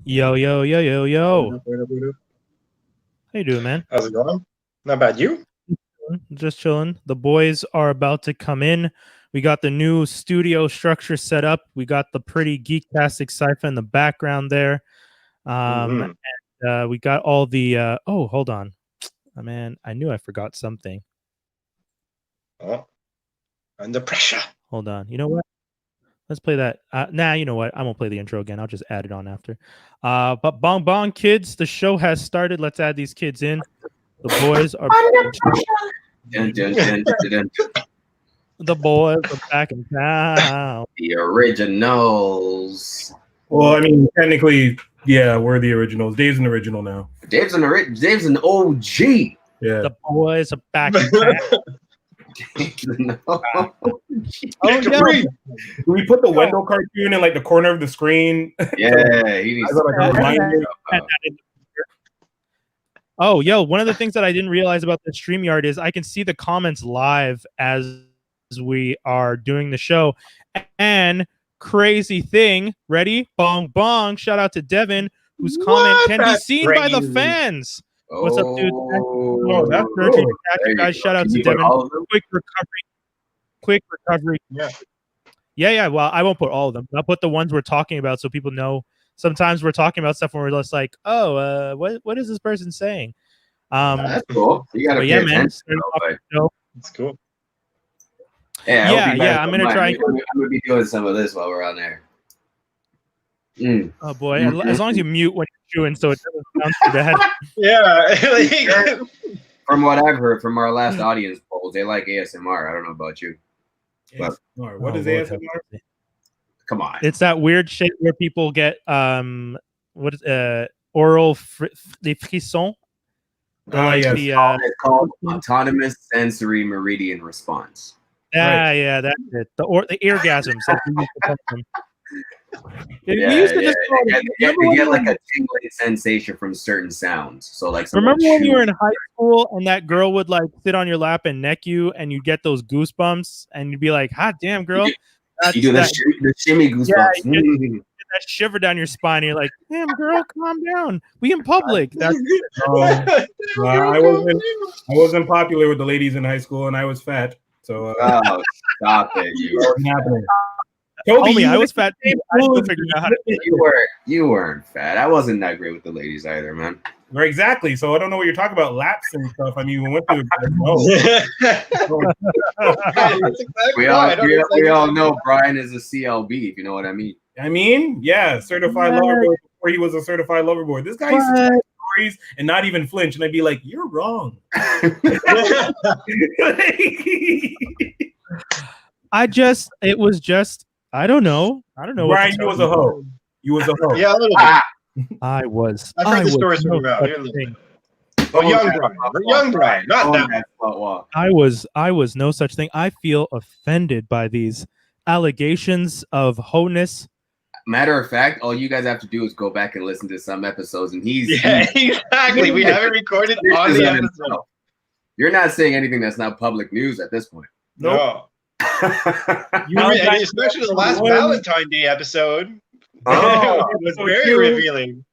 Yo, yo, yo, yo, yo. What up? How you doing, man? How's it going? Not bad. You? Just chilling. The boys are about to come in. We got the new studio structure set up. We got the pretty geektastic cipher in the background there. Mhm. And we got all the oh, hold on. Oh, man, I knew I forgot something. Oh, under pressure. Hold on. You know what? Let's play that. Nah, you know what? I won't play the intro again. I'll just add it on after. But bong bong kids, the show has started. Let's add these kids in. The boys are Dun, dun, dun, dun, dun. the boys are back in town. The originals. Well, I mean, technically, yeah, we're the originals. Dave's an original now. Dave's an OG. Yeah. The boys are back in town. No. Oh, Take a yeah. breathe. Do we put the Wendell cartoon in like the corner of the screen? Yeah, he needs I got like a reminder. Oh, yo, one of the things that I didn't realize about the StreamYard is I can see the comments live as we are doing the show. And crazy thing, ready? Bong bong. Shout out to Devin, whose comment What? can be That's seen by the crazy. fans. What's up, dude? Oh, that's Searching cool. the There you guys, go. shout out Can to you put Devin. all of them? Quick recovery. Yeah. Yeah. Well, I won't put all of them. I'll put the ones we're talking about so people know. Sometimes we're talking about stuff when we're just like, oh, what is this person saying? That's cool. You gotta But pay yeah, man. attention. But, That's cool. yeah, I hope Yeah, you guys yeah, I'm don't gonna mind. try- I'm gonna be doing some of this while we're on there. Oh boy, as long as you mute when you're chewing, so it doesn't sound too bad. Yeah. From what I've heard from our last audience polls, they like ASMR. I don't know about you. ASMR. What Oh, is Lord ASMR? have mercy. Come on. It's that weird shit where people get what is oral the frisson. Yes. It's called autonomous sensory meridian response. Yeah, that's it. The eargasms. That we used to call them. We Yeah, used to just call them- You remember when get you like were- a tingling sensation from certain sounds. So like, someone remember when you were in chewing. high school and that girl would like sit on your lap and neck you, and you'd get those goosebumps, and you'd be like, "Hot damn, girl!" You do that, the shimmy goosebumps. Yeah, that shiver down your spine. And you're like, "Damn, girl, calm down. We in public." That's I wasn't popular with the ladies in high school, and I was fat. So Oh, stop it! wasn't happening. Toby, homie, you I was fat. I still figured out how to. You weren't fat. I wasn't that great with the ladies either, man. Right, exactly. So I don't know what you're talking about, laps and stuff. I mean, we went through. That's exactly We right. all know Brian is a CLB, if you know what I mean. I mean, yeah, certified lover boy before he was a certified lover boy. This guy used to tell stories and not even flinch, and I'd be like, "You're wrong." It was just, I don't know. Brian, you was a hoe. You was a hoe. Yeah, a little bit. I was. I've heard the was stories from no around. such You're a little thing. Oh, young Brian, not that. I was no such thing. I feel offended by these allegations of wholeness. Matter of fact, all you guys have to do is go back and listen to some episodes, and Yeah, exactly. We have it recorded on the episode. You're not saying anything that's not public news at this point. No. Especially the last Valentine's Day episode. Oh, It was very revealing.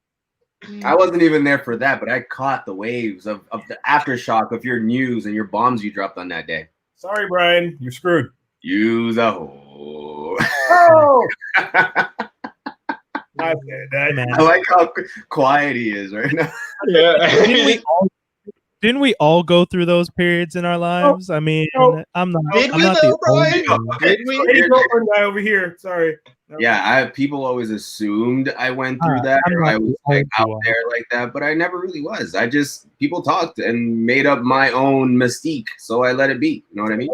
I wasn't even there for that, but I caught the waves of the aftershock of your news and your bombs you dropped on that day. Sorry, Brian, you're screwed. Use a hoe. Oh, Man. I like how quiet he is right now. Yeah. Didn't we all go through those periods in our lives? I mean, No. I'm not. Did I'm we not though, the only Brian? one. Did we? Lady girlfriend guy over here. Sorry. No. Yeah, people always assumed I went through that, I'm or not I was the like out only one. there like that, but I never really was. People talked and made up my own mystique, so I let it be. You know what I mean?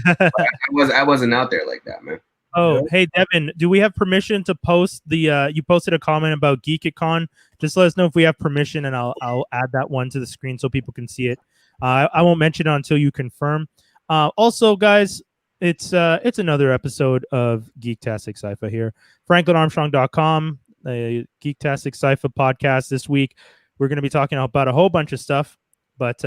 I wasn't out there like that, man. Oh, hey Devin, do we have permission to post the? You posted a comment about GeekitCon. Just let us know if we have permission, and I'll add that one to the screen so people can see it. I won't mention it until you confirm. Also, guys, it's another episode of Geektastic Sci-Fi here. FranklinArmstrong.com, the Geektastic Sci-Fi podcast. This week, we're going to be talking about a whole bunch of stuff. But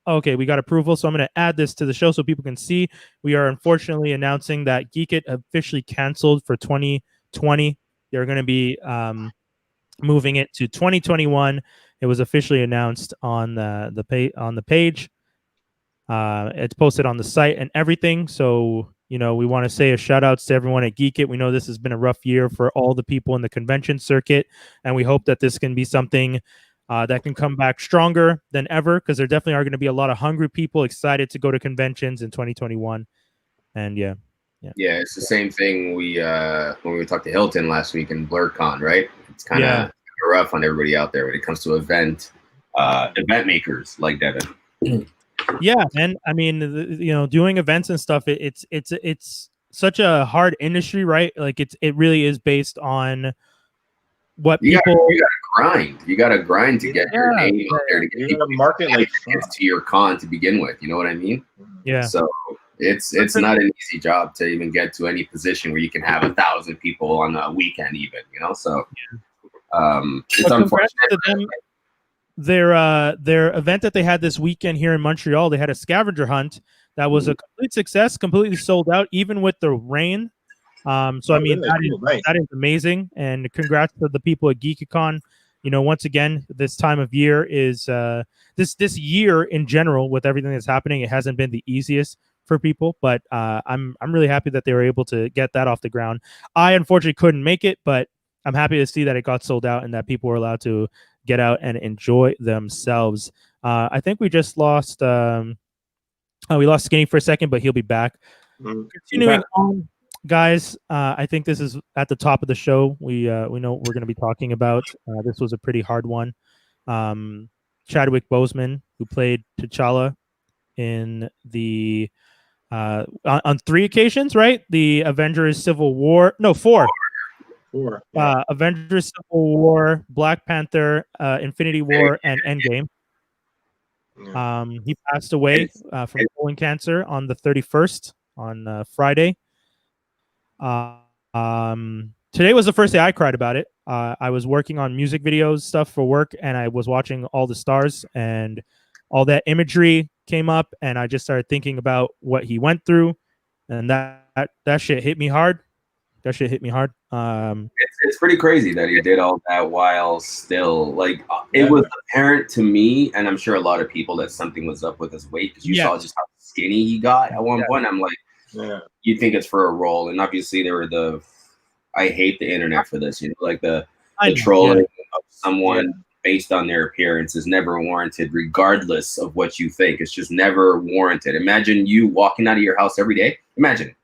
okay, we got approval, so I'm going to add this to the show so people can see. We are unfortunately announcing that Geekit officially canceled for 2020. They're going to be moving it to 2021. It was officially announced on the page. It's posted on the site and everything. So, we want to say a shout outs to everyone at Geek It. We know this has been a rough year for all the people in the convention circuit, and we hope that this can be something that can come back stronger than ever, because there definitely are going to be a lot of hungry people excited to go to conventions in 2021. And yeah, it's the same thing when we talked to Hilton last week in BlurCon, right? It's kind of rough on everybody out there when it comes to event makers like Devin. Yeah, and I mean, doing events and stuff, it's such a hard industry, right? Like it really is based on what you gotta grind. You gotta grind to get your name out there, to get people market like to your con to begin with. You know what I mean? Yeah. So it's not an easy job to even get to any position where you can have 1,000 people on a weekend, even. So it's unfortunate. Their event that they had this weekend here in Montreal, they had a scavenger hunt that was a complete success, completely sold out, even with the rain. So I mean, that is amazing, and congrats to the people at GeekyCon. Once again, this time of year is this year in general, with everything that's happening, it hasn't been the easiest for people, but I'm really happy that they were able to get that off the ground. I unfortunately couldn't make it, but I'm happy to see that it got sold out and that people were allowed to get out and enjoy themselves. I think we just lost. We lost Skinny for a second, but he'll be back. Continuing on, guys. I think this is at the top of the show. We know what we're going to be talking about. This was a pretty hard one. Chadwick Boseman, who played T'Challa in the on 3 occasions, right? The Avengers Civil War. No, 4. Avengers Civil War, Black Panther, Infinity War, and Endgame. He passed away from colon cancer on the 31st, on Friday. Today was the first day I cried about it. I was working on music videos stuff for work, and I was watching All the Stars, and all that imagery came up, and I just started thinking about what he went through, and that shit hit me hard. It's pretty crazy that he did all that while still it was apparent to me, and I'm sure a lot of people, that something was up with his weight, because you saw just how skinny he got at one point. I'm like, you think it's for a role, and obviously there were I hate the internet for this, the trolling of someone based on their appearance is never warranted, regardless of what you think. It's just never warranted. Imagine you walking out of your house every day. Imagine it.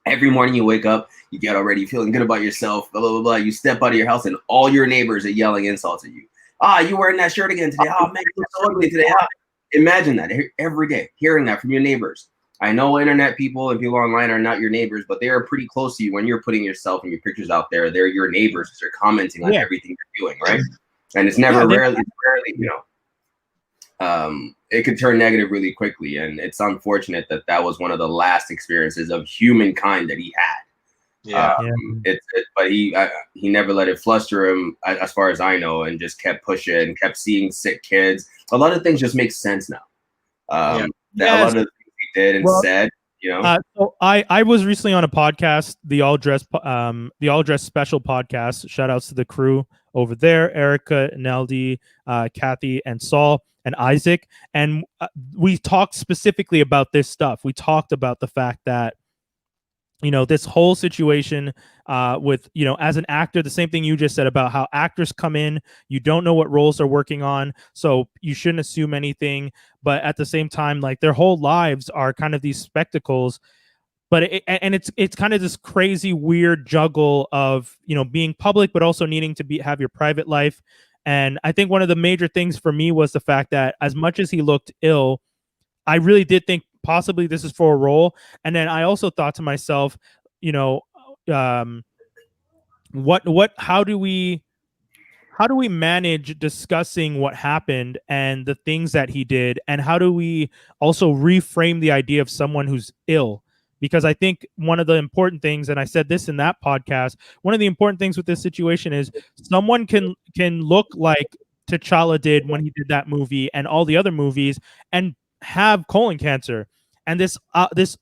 Every morning you wake up, you get already feeling good about yourself, blah, blah, blah, blah. You step out of your house and all your neighbors are yelling insults at you. You wearing that shirt again today? Oh, man, you're so ugly today. Imagine that every day, hearing that from your neighbors. I know internet people and people online are not your neighbors, but they are pretty close to you when you're putting yourself and your pictures out there. They're your neighbors because they're commenting on everything you're doing, right? And it's rarely, it could turn negative really quickly. And it's unfortunate that was one of the last experiences of humankind that he had. But he never let it fluster him, as far as I know, and just kept pushing, kept seeing sick kids. A lot of things just make sense now. A lot of things he did and said. So I was recently on a podcast, the All Dress Special podcast. Shout outs to the crew over there, Erica, Neldy, Kathy, and Saul, and Isaac. And we talked specifically about this stuff. We talked about the fact that, this whole situation with, as an actor, the same thing you just said about how actors come in, you don't know what roles they're working on, so you shouldn't assume anything. But at the same time, their whole lives are kind of these spectacles. But it's kind of this crazy, weird juggle of, being public, but also needing to have your private life. And I think one of the major things for me was the fact that as much as he looked ill, I really did think possibly this is for a role. And then I also thought to myself, how do we manage discussing what happened and the things that he did, and how do we also reframe the idea of someone who's ill? Because I think one of the important things, and I said this in that podcast, one of the important things with this situation is someone can look like T'Challa did when he did that movie and all the other movies and have colon cancer. And this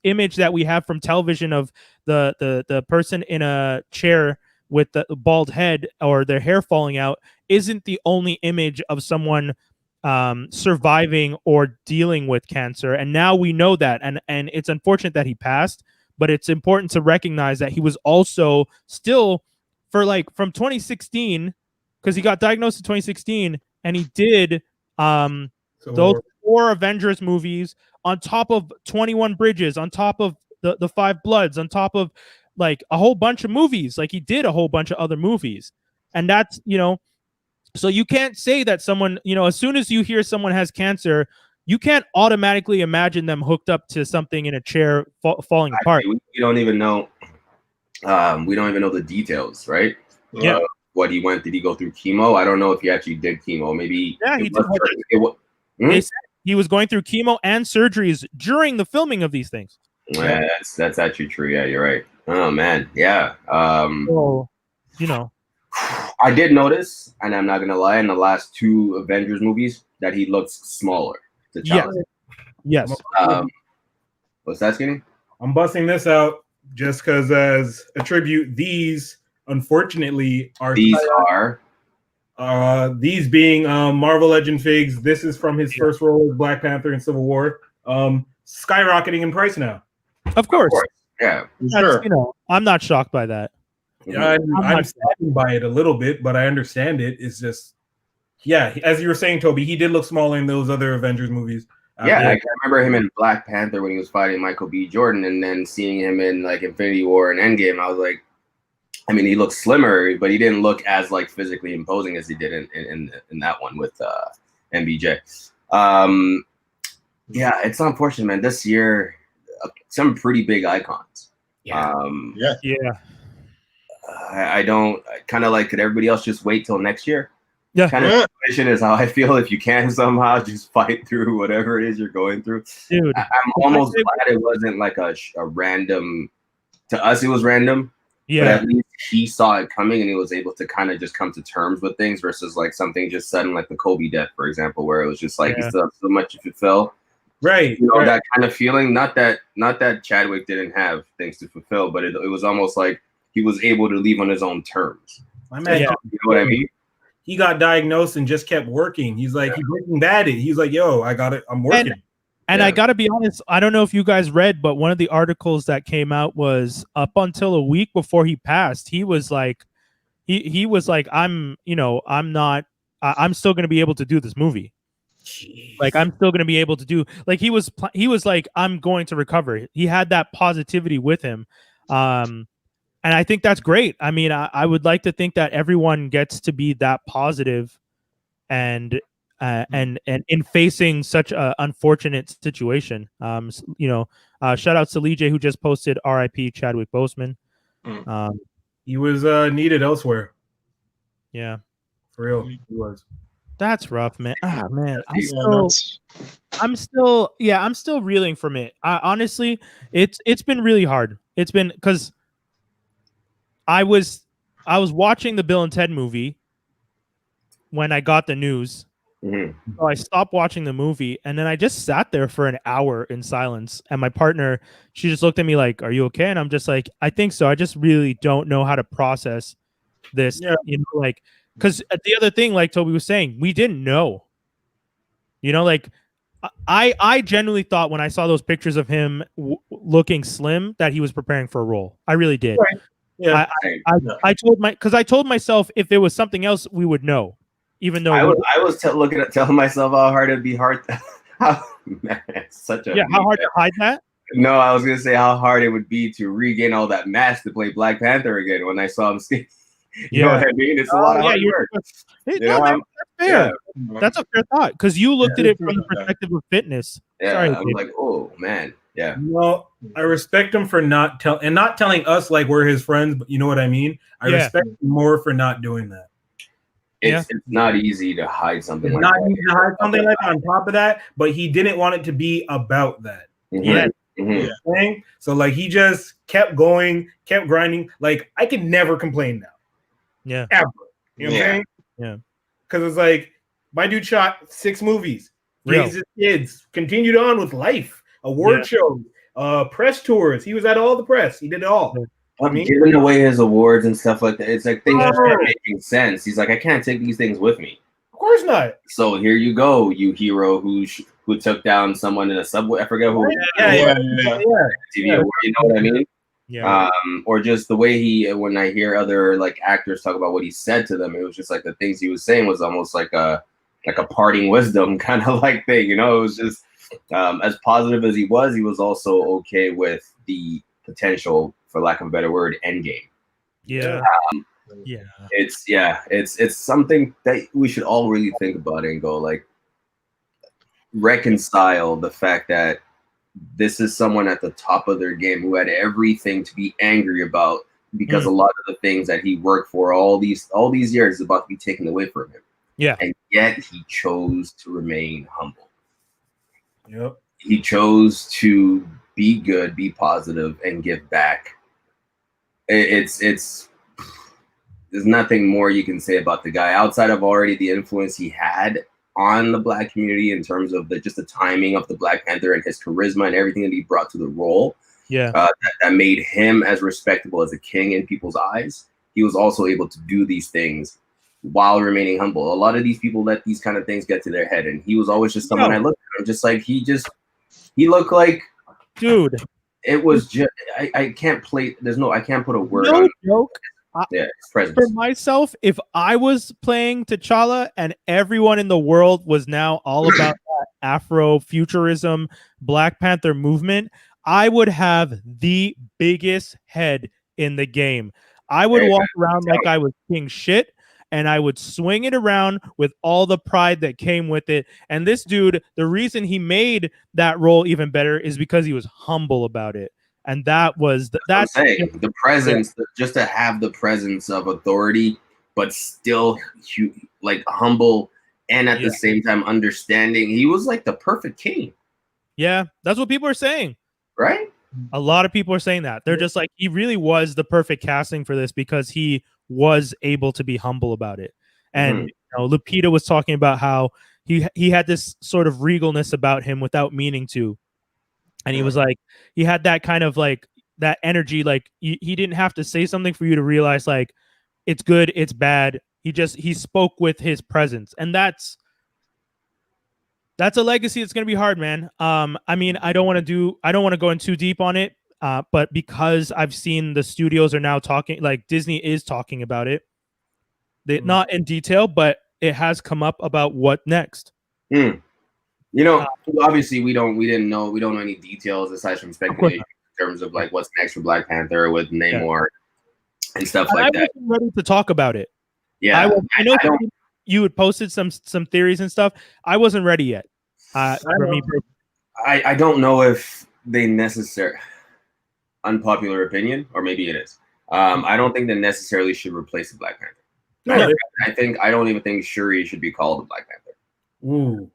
image that we have from television of the person in a chair with the bald head or their hair falling out isn't the only image of someone surviving or dealing with cancer. And now we know that, and it's unfortunate that he passed, but it's important to recognize that he was also still for like from 2016, because he got diagnosed in 2016, and he did those 4 Avengers movies on top of 21 Bridges, on top of the 5 Bloods, on top of like a whole bunch of movies. Like he did a whole bunch of other movies, and that's, you know, so you can't say that someone, you know, as soon as you hear someone has cancer, you can't automatically imagine them hooked up to something in a chair falling apart. We don't even know. We don't even know the details, right? Yeah. What he went? Did he go through chemo? I don't know if he actually did chemo. Maybe. Yeah, he did. They said he was going through chemo and surgeries during the filming of these things. Yeah, that's actually true. Yeah, you're right. Oh man, yeah. So, you know, I did notice, and I'm not gonna lie, in the last 2 Avengers movies that he looks smaller. Yes. What's that, Skinny? I'm busting this out just because, as a tribute, these unfortunately are these being Marvel Legend figs. This is from his first role as Black Panther in Civil War. Skyrocketing in price now. Of course. Yeah, Sure. You know, I'm not shocked by that. Yeah, I'm saddened by it a little bit, but I understand it. It's just, yeah, as you were saying, Toby, he did look smaller in those other Avengers movies. Yeah, I remember him in Black Panther when he was fighting Michael B. Jordan, and then seeing him in like Infinity War and Endgame, I was like, I mean, he looked slimmer, but he didn't look as like physically imposing as he did in that one with MBJ. Yeah, it's unfortunate, man. This year, some pretty big icons. Yeah. I don't kind of like, could everybody else just wait till next year? Yeah. Kind of situation is how I feel. If you can somehow just fight through whatever it is you're going through. Dude, I'm almost glad it wasn't like a random, to us it was random. Yeah. But at least he saw it coming and he was able to kind of just come to terms with things versus like something just sudden, like the Kobe death, for example, where it was just like, he still has so much to fulfill. Right. You know, that kind of feeling, not that Chadwick didn't have things to fulfill, but it was almost like he was able to leave on his own terms. My man, you know what I mean? He got diagnosed and just kept working. He's like, he's Breaking Bad it. He's like, yo, I got it. I'm working. And I got to be honest, I don't know if you guys read, but one of the articles that came out was up until a week before he passed, he was like, he was like, I'm still going to be able to do this movie. Jeez. Like, I'm still going to be able to do, like, he was like, I'm going to recover. He had that positivity with him. And I think that's great. I mean, I would like to think that everyone gets to be that positive and in facing such an unfortunate situation. You know, shout out to Lee J, who just posted R.I.P. Chadwick Boseman. He was needed elsewhere. Yeah, for real, he was. That's rough, man. Ah, man, I'm still reeling from it. Honestly, it's been really hard. It's been because I was watching the Bill and Ted movie when I got the news. Mm-hmm. So I stopped watching the movie, and then I just sat there for an hour in silence. And my partner, she just looked at me like, "Are you okay?" And I'm just like, "I think so. I just really don't know how to process this." Yeah. You know, like, because the other thing, like Toby was saying, we didn't know. You know, like I genuinely thought when I saw those pictures of him looking slim that he was preparing for a role. I really did. Right. Yeah. I told myself if it was something else, we would know. Even though I was telling myself how hard it'd be hard. How hard to hide that. No, I was gonna say how hard it would be to regain all that mass to play Black Panther again when I saw him skin. You know what I mean? It's a lot of hard work. That's fair. Yeah. That's a fair thought because you looked at it from the perspective of fitness. Yeah, Sorry, I'm like, oh man, yeah. Well, I respect him for not telling us like we're his friends, but you know what I mean. I respect him more for not doing that. It's not easy to hide something. It's like not that. easy to hide something like that on top of that, but he didn't want it to be about that. Mm-hmm. Yeah. Mm-hmm. Yeah. So like he just kept going, kept grinding. Like I could never complain now. Yeah. Ever. You know what I'm saying? Yeah. Because it's like my dude shot 6 movies, raised his kids, continued on with life, award shows, press tours. He was at all the press. He did it all. Giving away his awards and stuff like that, it's like things start making sense. He's like, I can't take these things with me. Of course not. So here you go, you hero who took down someone in a subway. I forget who. TV award, you know what I mean? Yeah. Or just the way when I hear other like actors talk about what he said to them, it was just like the things he was saying was almost like a parting wisdom kind of like thing, you know? It was just as positive as he was also okay with the potential, for lack of a better word, end game. Yeah. It's something that we should all really think about and go like reconcile the fact that this is someone at the top of their game who had everything to be angry about because a lot of the things that he worked for all these years is about to be taken away from him. Yeah. And yet he chose to remain humble. Yep. He chose to be good, be positive, and give back. It's there's nothing more you can say about the guy outside of already the influence he had on the Black community in terms of just the timing of the Black Panther and his charisma and everything that he brought to the role. Yeah. That made him as respectable as a king in people's eyes. He was also able to do these things while remaining humble. A lot of these people let these kind of things get to their head, and he was always just someone I looked at him just like he looked like, dude. It was just I can't play. I can't put a word no on joke. Yeah, his presence. For myself, if I was playing T'Challa and everyone in the world was now all about that Afro-futurism Black Panther movement, I would have the biggest head in the game. I would walk around like I was king shit, and I would swing it around with all the pride that came with it. And this dude, the reason he made that role even better is because he was humble about it. And that was that's what I'm saying. The presence, just to have the presence of authority, but still like humble and at the same time understanding. He was like the perfect king. Yeah, that's what people are saying. Right? A lot of people are saying that. They're just like, he really was the perfect casting for this because he was able to be humble about it. And you know, Lupita was talking about how he had this sort of regalness about him without meaning to. And he was like, he had that kind of like that energy. Like he didn't have to say something for you to realize like it's good, it's bad. He spoke with his presence, and that's a legacy. It's gonna be hard, man. I mean, I don't want to go in too deep on it, but because I've seen the studios are now talking, like Disney is talking about it. Not in detail, but it has come up about what next. You know, obviously we don't know any details aside from speculation in terms of like what's next for Black Panther with Namor and stuff like that. I wasn't ready to talk about it. Yeah, I know you had posted some theories and stuff. I wasn't ready yet. For me, I don't know if they necessarily, unpopular opinion, or maybe it is. I don't think they necessarily should replace the Black Panther. I don't even think Shuri should be called the Black Panther. Ooh.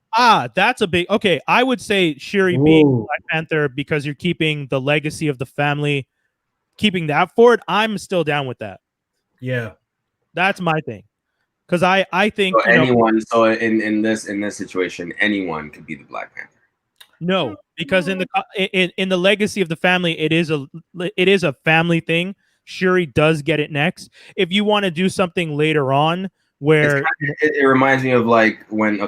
That's a big okay. I would say Shuri being Black Panther because you're keeping the legacy of the family, keeping that forward. I'm still down with that. Yeah, that's my thing. Because I think so anyone. So in this situation, anyone could be the Black Panther. No, because in the legacy of the family, it is a family thing. Shuri does get it next. If you want to do something later on, where it reminds me of like when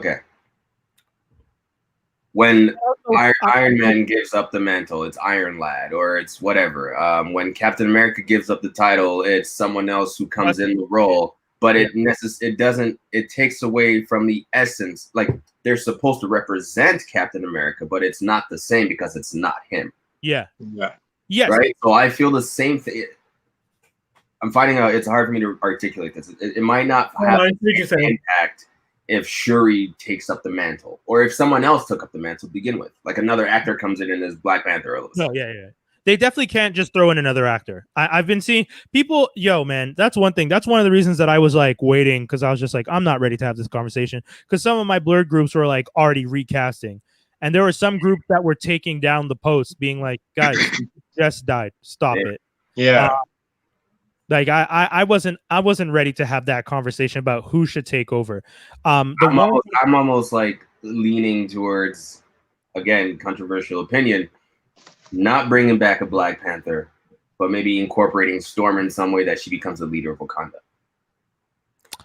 Iron Man gives up the mantle, it's Iron Lad, or it's whatever. When Captain America gives up the title, it's someone else who comes in the role. But it takes away from the essence. Like they're supposed to represent Captain America, but it's not the same because it's not him. Yeah. Yes. Right. So I feel the same thing. I'm finding out it's hard for me to articulate this. It might not have an impact if Shuri takes up the mantle, or if someone else took up the mantle to begin with, like another actor comes in and is Black Panther. They definitely can't just throw in another actor. I've been seeing people, man, that's one thing. That's one of the reasons that I was like waiting, because I was just like, I'm not ready to have this conversation, because some of my blurred groups were like already recasting. And there were some groups that were taking down the post being like, guys, just died. Stop it. Yeah. Like I wasn't ready to have that conversation about who should take over. I'm almost like leaning towards, again, controversial opinion, not bringing back a Black Panther, but maybe incorporating Storm in some way that she becomes the leader of Wakanda.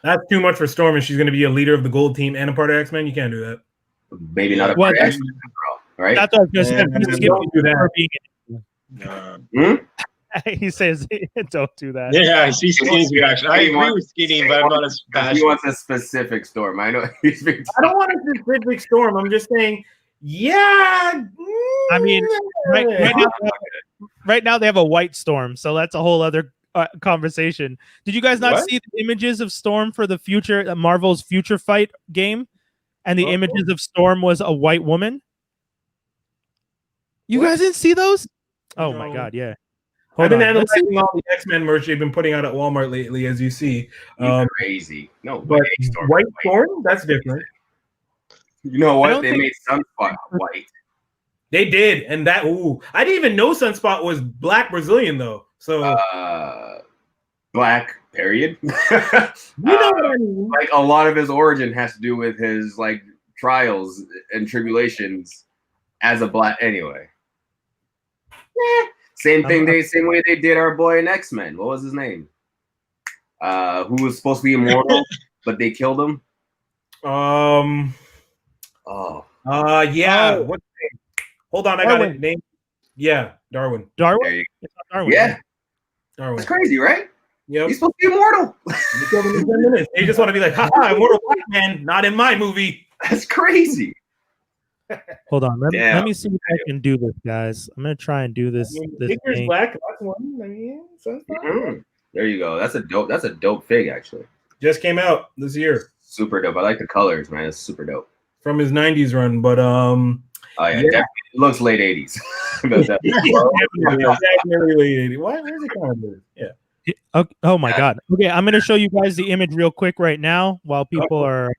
That's too much for Storm, and she's going to be a leader of the Gold Team and a part of X-Men. You can't do that. Maybe not a part of X-Men, right? That's what I was going to say. Don't do that. He says, "Don't do that." Yeah, I see Skinny's reaction. I agree with Skinny, but I'm not as passionate. He wants a specific Storm. I know. I don't want a specific Storm. I'm just saying, yeah. I mean, right now they have a white Storm, so that's a whole other conversation. Did you guys not see the images of Storm for the future Marvel's Future Fight game? And the images of Storm was a white woman. You guys didn't see those? Oh my god, yeah. I've been analyzing all the X-Men merch they've been putting out at Walmart lately, as you see. Crazy. No, but White Storm, that's different. You know what? They made Sunspot white. They did, and that I didn't even know Sunspot was black Brazilian though. So black, period. You know what I mean? Like a lot of his origin has to do with his like trials and tribulations as a black. Anyway, same way they did our boy in X-Men. What was his name? Who was supposed to be immortal, but they killed him. Yeah. What's his name? Hold on, I got it. Name. Yeah, Darwin. Darwin. Yeah. Darwin. That's crazy, right? Yeah. He's supposed to be immortal. They just want to be like, haha, immortal black man, not in my movie. That's crazy. Hold on, let me see if I can do this, guys. I'm gonna try and do this. Figure's black. That's one. There you go. That's a dope fig, actually. Just came out this year. Super dope. I like the colors, man. It's super dope. From his '90s run, but oh yeah. Definitely. It looks late '80s. Definitely late '80s. Where's it coming? Yeah. Oh my god. Okay, I'm gonna show you guys the image real quick right now while people are.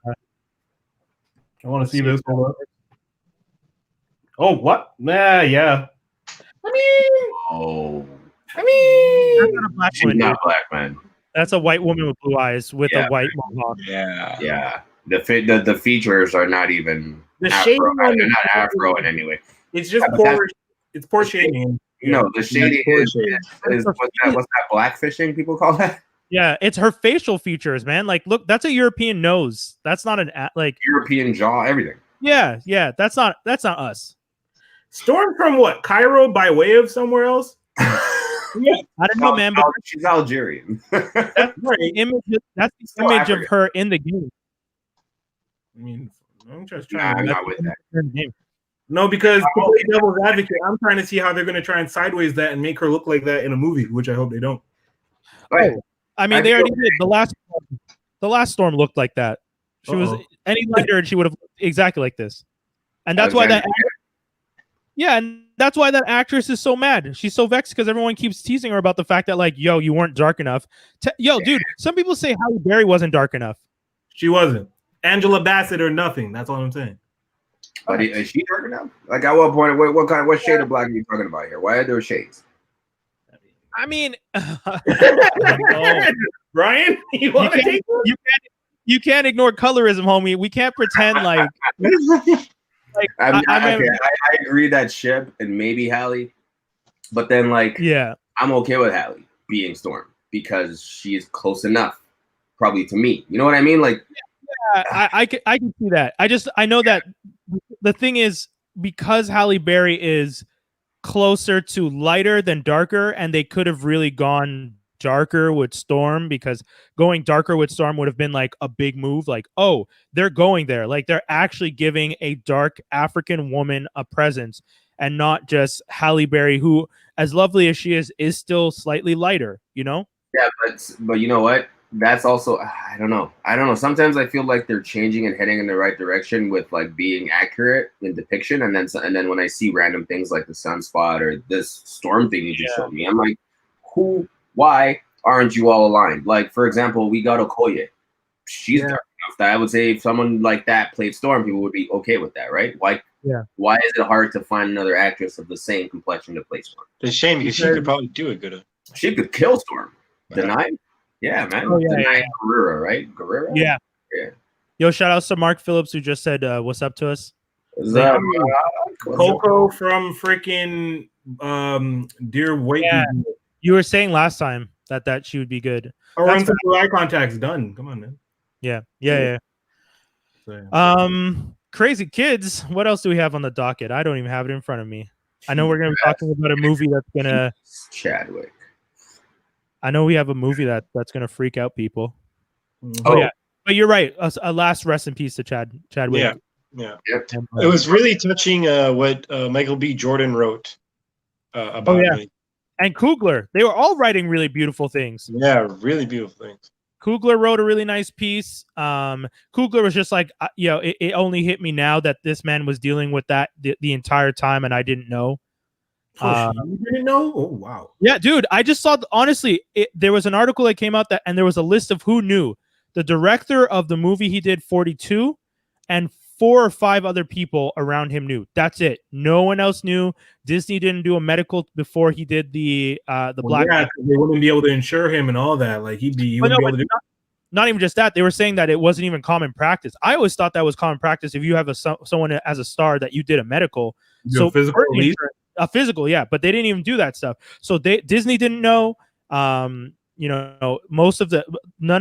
I want to see this. Hold up. Oh, what? Nah, yeah. I mean, that's not a black woman. Not black, man. That's a white woman with blue eyes with a white mohawk. Yeah. The features are not even the Afro. They're not Afro in any way. It's just poor. It's poor shading. No, the shading is what's that blackfishing people call that? Yeah, it's her facial features, man. Like, look, that's a European nose. That's not an like European jaw, everything. Yeah, that's not us. Storm from what? Cairo by way of somewhere else? Yeah, I don't know, man. But she's Algerian. That's the image. That's the image of her in the game. I mean, I'm just trying. I'm not with that. No, because to play devil's advocate, I'm trying to see how they're going to try and sideways that and make her look like that in a movie, which I hope they don't. Oh, I mean, they already did. The last Storm looked like that. She was any lighter, and she would have looked exactly like this. And that's why that. Yeah, and that's why that actress is so mad. She's so vexed because everyone keeps teasing her about the fact that, like, yo, you weren't dark enough. Dude, some people say Halle Berry wasn't dark enough. She wasn't. Angela Bassett or nothing. That's all I'm saying. But is she dark enough? Like, at what point? What shade of black are you talking about here? Why are there shades? I mean, Brian, you can't ignore colorism, homie. We can't pretend like. I agree that Shib and maybe Halle, but then I'm okay with Halle being Storm because she is close enough, probably to me. You know what I mean? Like, I can see that. I know that the thing is because Halle Berry is closer to lighter than darker, and they could have really gone darker with Storm because going darker with Storm would have been like a big move. Like, oh, they're going there. Like, they're actually giving a dark African woman a presence and not just Halle Berry, who, as lovely as she is still slightly lighter, you know? Yeah, but you know what? That's also, I don't know. Sometimes I feel like they're changing and heading in the right direction with like being accurate in depiction. And then when I see random things like the sunspot or this Storm thing you just showed me, I'm like, why aren't you all aligned? Like, for example, we got Okoye. She's dark enough that I would say if someone like that played Storm, people would be okay with that, right? Why is it hard to find another actress of the same complexion to play Storm? It's a shame because she could probably do it good. She could kill Storm. Deny? Yeah, man. Deny Guerrero, right? Guerrero? Yeah. Yo, shout outs to Mark Phillips who just said what's up to us. Coco from freaking Dear White People. You were saying last time that she would be good. Or run through eye contact's done. Come on, man. Yeah. So, Crazy Kids. What else do we have on the docket? I don't even have it in front of me. I know we're gonna be talking about a movie that's gonna Chadwick. I know we have a movie that's gonna freak out people. Oh yeah, but you're right. A last rest in peace to Chadwick. Yeah. Yep. It was really touching what Michael B. Jordan wrote about me. And Coogler. They were all writing really beautiful things. Yeah, really beautiful things. Coogler wrote a really nice piece. Coogler was just like, it only hit me now that this man was dealing with that the entire time, and I didn't know. You didn't know? Oh, wow. Yeah, dude. I just saw, honestly, there was an article that came out and there was a list of who knew. The director of the movie he did, 42, and 4 or 5 other people around him knew. That's it. No one else knew. Disney didn't do a medical before he did the Black. Yeah, they wouldn't be able to insure him and all that. Like he wouldn't be able to do. Not even just that. They were saying that it wasn't even common practice. I always thought that was common practice. If you have someone as a star that you did a medical, so physical, a physical, yeah. But they didn't even do that stuff. So Disney didn't know. None of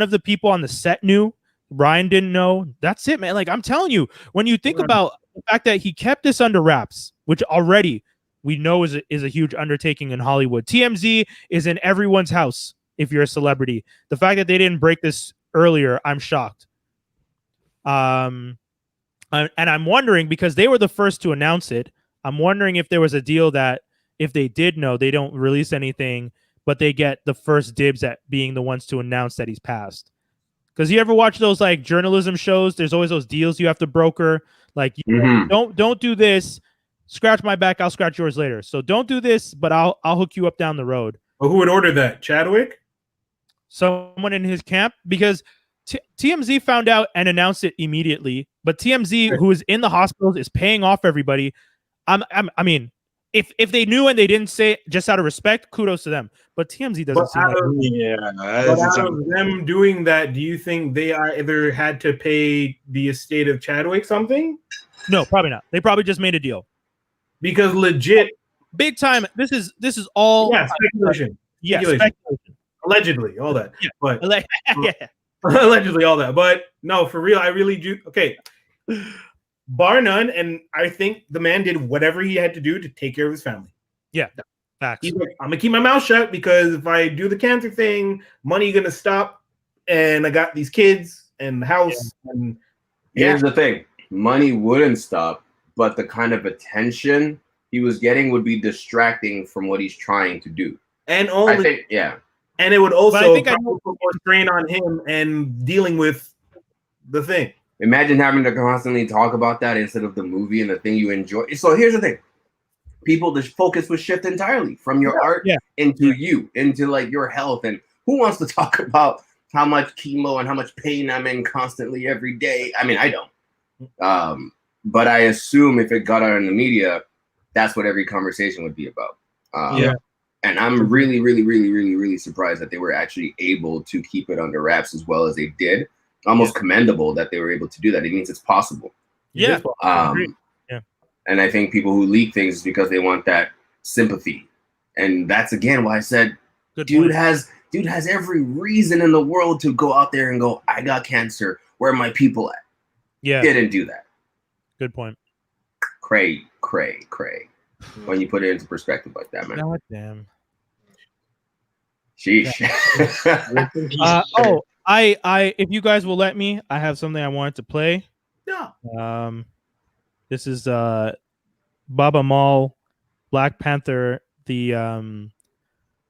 the people on the set knew. Ryan didn't know. That's it, man. Like I'm telling you, when you think about the fact that he kept this under wraps, which already we know is a huge undertaking in Hollywood. TMZ is in everyone's house if you're a celebrity. The fact that they didn't break this earlier, I'm shocked. And I'm wondering, because they were the first to announce it, I'm wondering if there was a deal that if they did know, they don't release anything, but they get the first dibs at being the ones to announce that he's passed. Because you ever watch those like journalism shows? There's always those deals you have to broker. Like, don't do this. Scratch my back, I'll scratch yours later. So don't do this, but I'll hook you up down the road. Well, who would order that? Chadwick? Someone in his camp, because TMZ found out and announced it immediately. But TMZ, who is in the hospitals, is paying off everybody. I mean, if they knew and they didn't say it just out of respect, kudos to them. But TMZ doesn't seem out of them doing that, do you think they either had to pay the estate of Chadwick something? No, probably not. They probably just made a deal. Because legit, big time. This is all speculation. Yeah, speculation. Allegedly, all that. Yeah. But yeah. Allegedly, all that. But no, for real, I really do. Okay. Bar none, and I think the man did whatever he had to do to take care of his family. Yeah, facts. He's like, I'm gonna keep my mouth shut because if I do the cancer thing, money gonna stop, and I got these kids and the house. Yeah. And here's the thing: money wouldn't stop, but the kind of attention he was getting would be distracting from what he's trying to do. And only, I think, yeah, and it would also put more strain on him and dealing with the thing. Imagine having to constantly talk about that instead of the movie and the thing you enjoy. So here's the thing. People, the focus would shift entirely from your art into you, into like your health. And who wants to talk about how much chemo and how much pain I'm in constantly every day? I mean, I don't. But I assume if it got out in the media, that's what every conversation would be about. And I'm really, really, really, really, really surprised that they were actually able to keep it under wraps as well as they did. Almost commendable that they were able to do that. It means it's possible. Yeah. And I think people who leak things is because they want that sympathy. And that's again why I said dude has every reason in the world to go out there and go, I got cancer. Where are my people at? Yeah. Didn't do that. Good point. Cray. When you put it into perspective like that, man. God damn. Sheesh. I if you guys will let me, I have something I wanted to play. Yeah. This is Baba Mal, Black Panther, the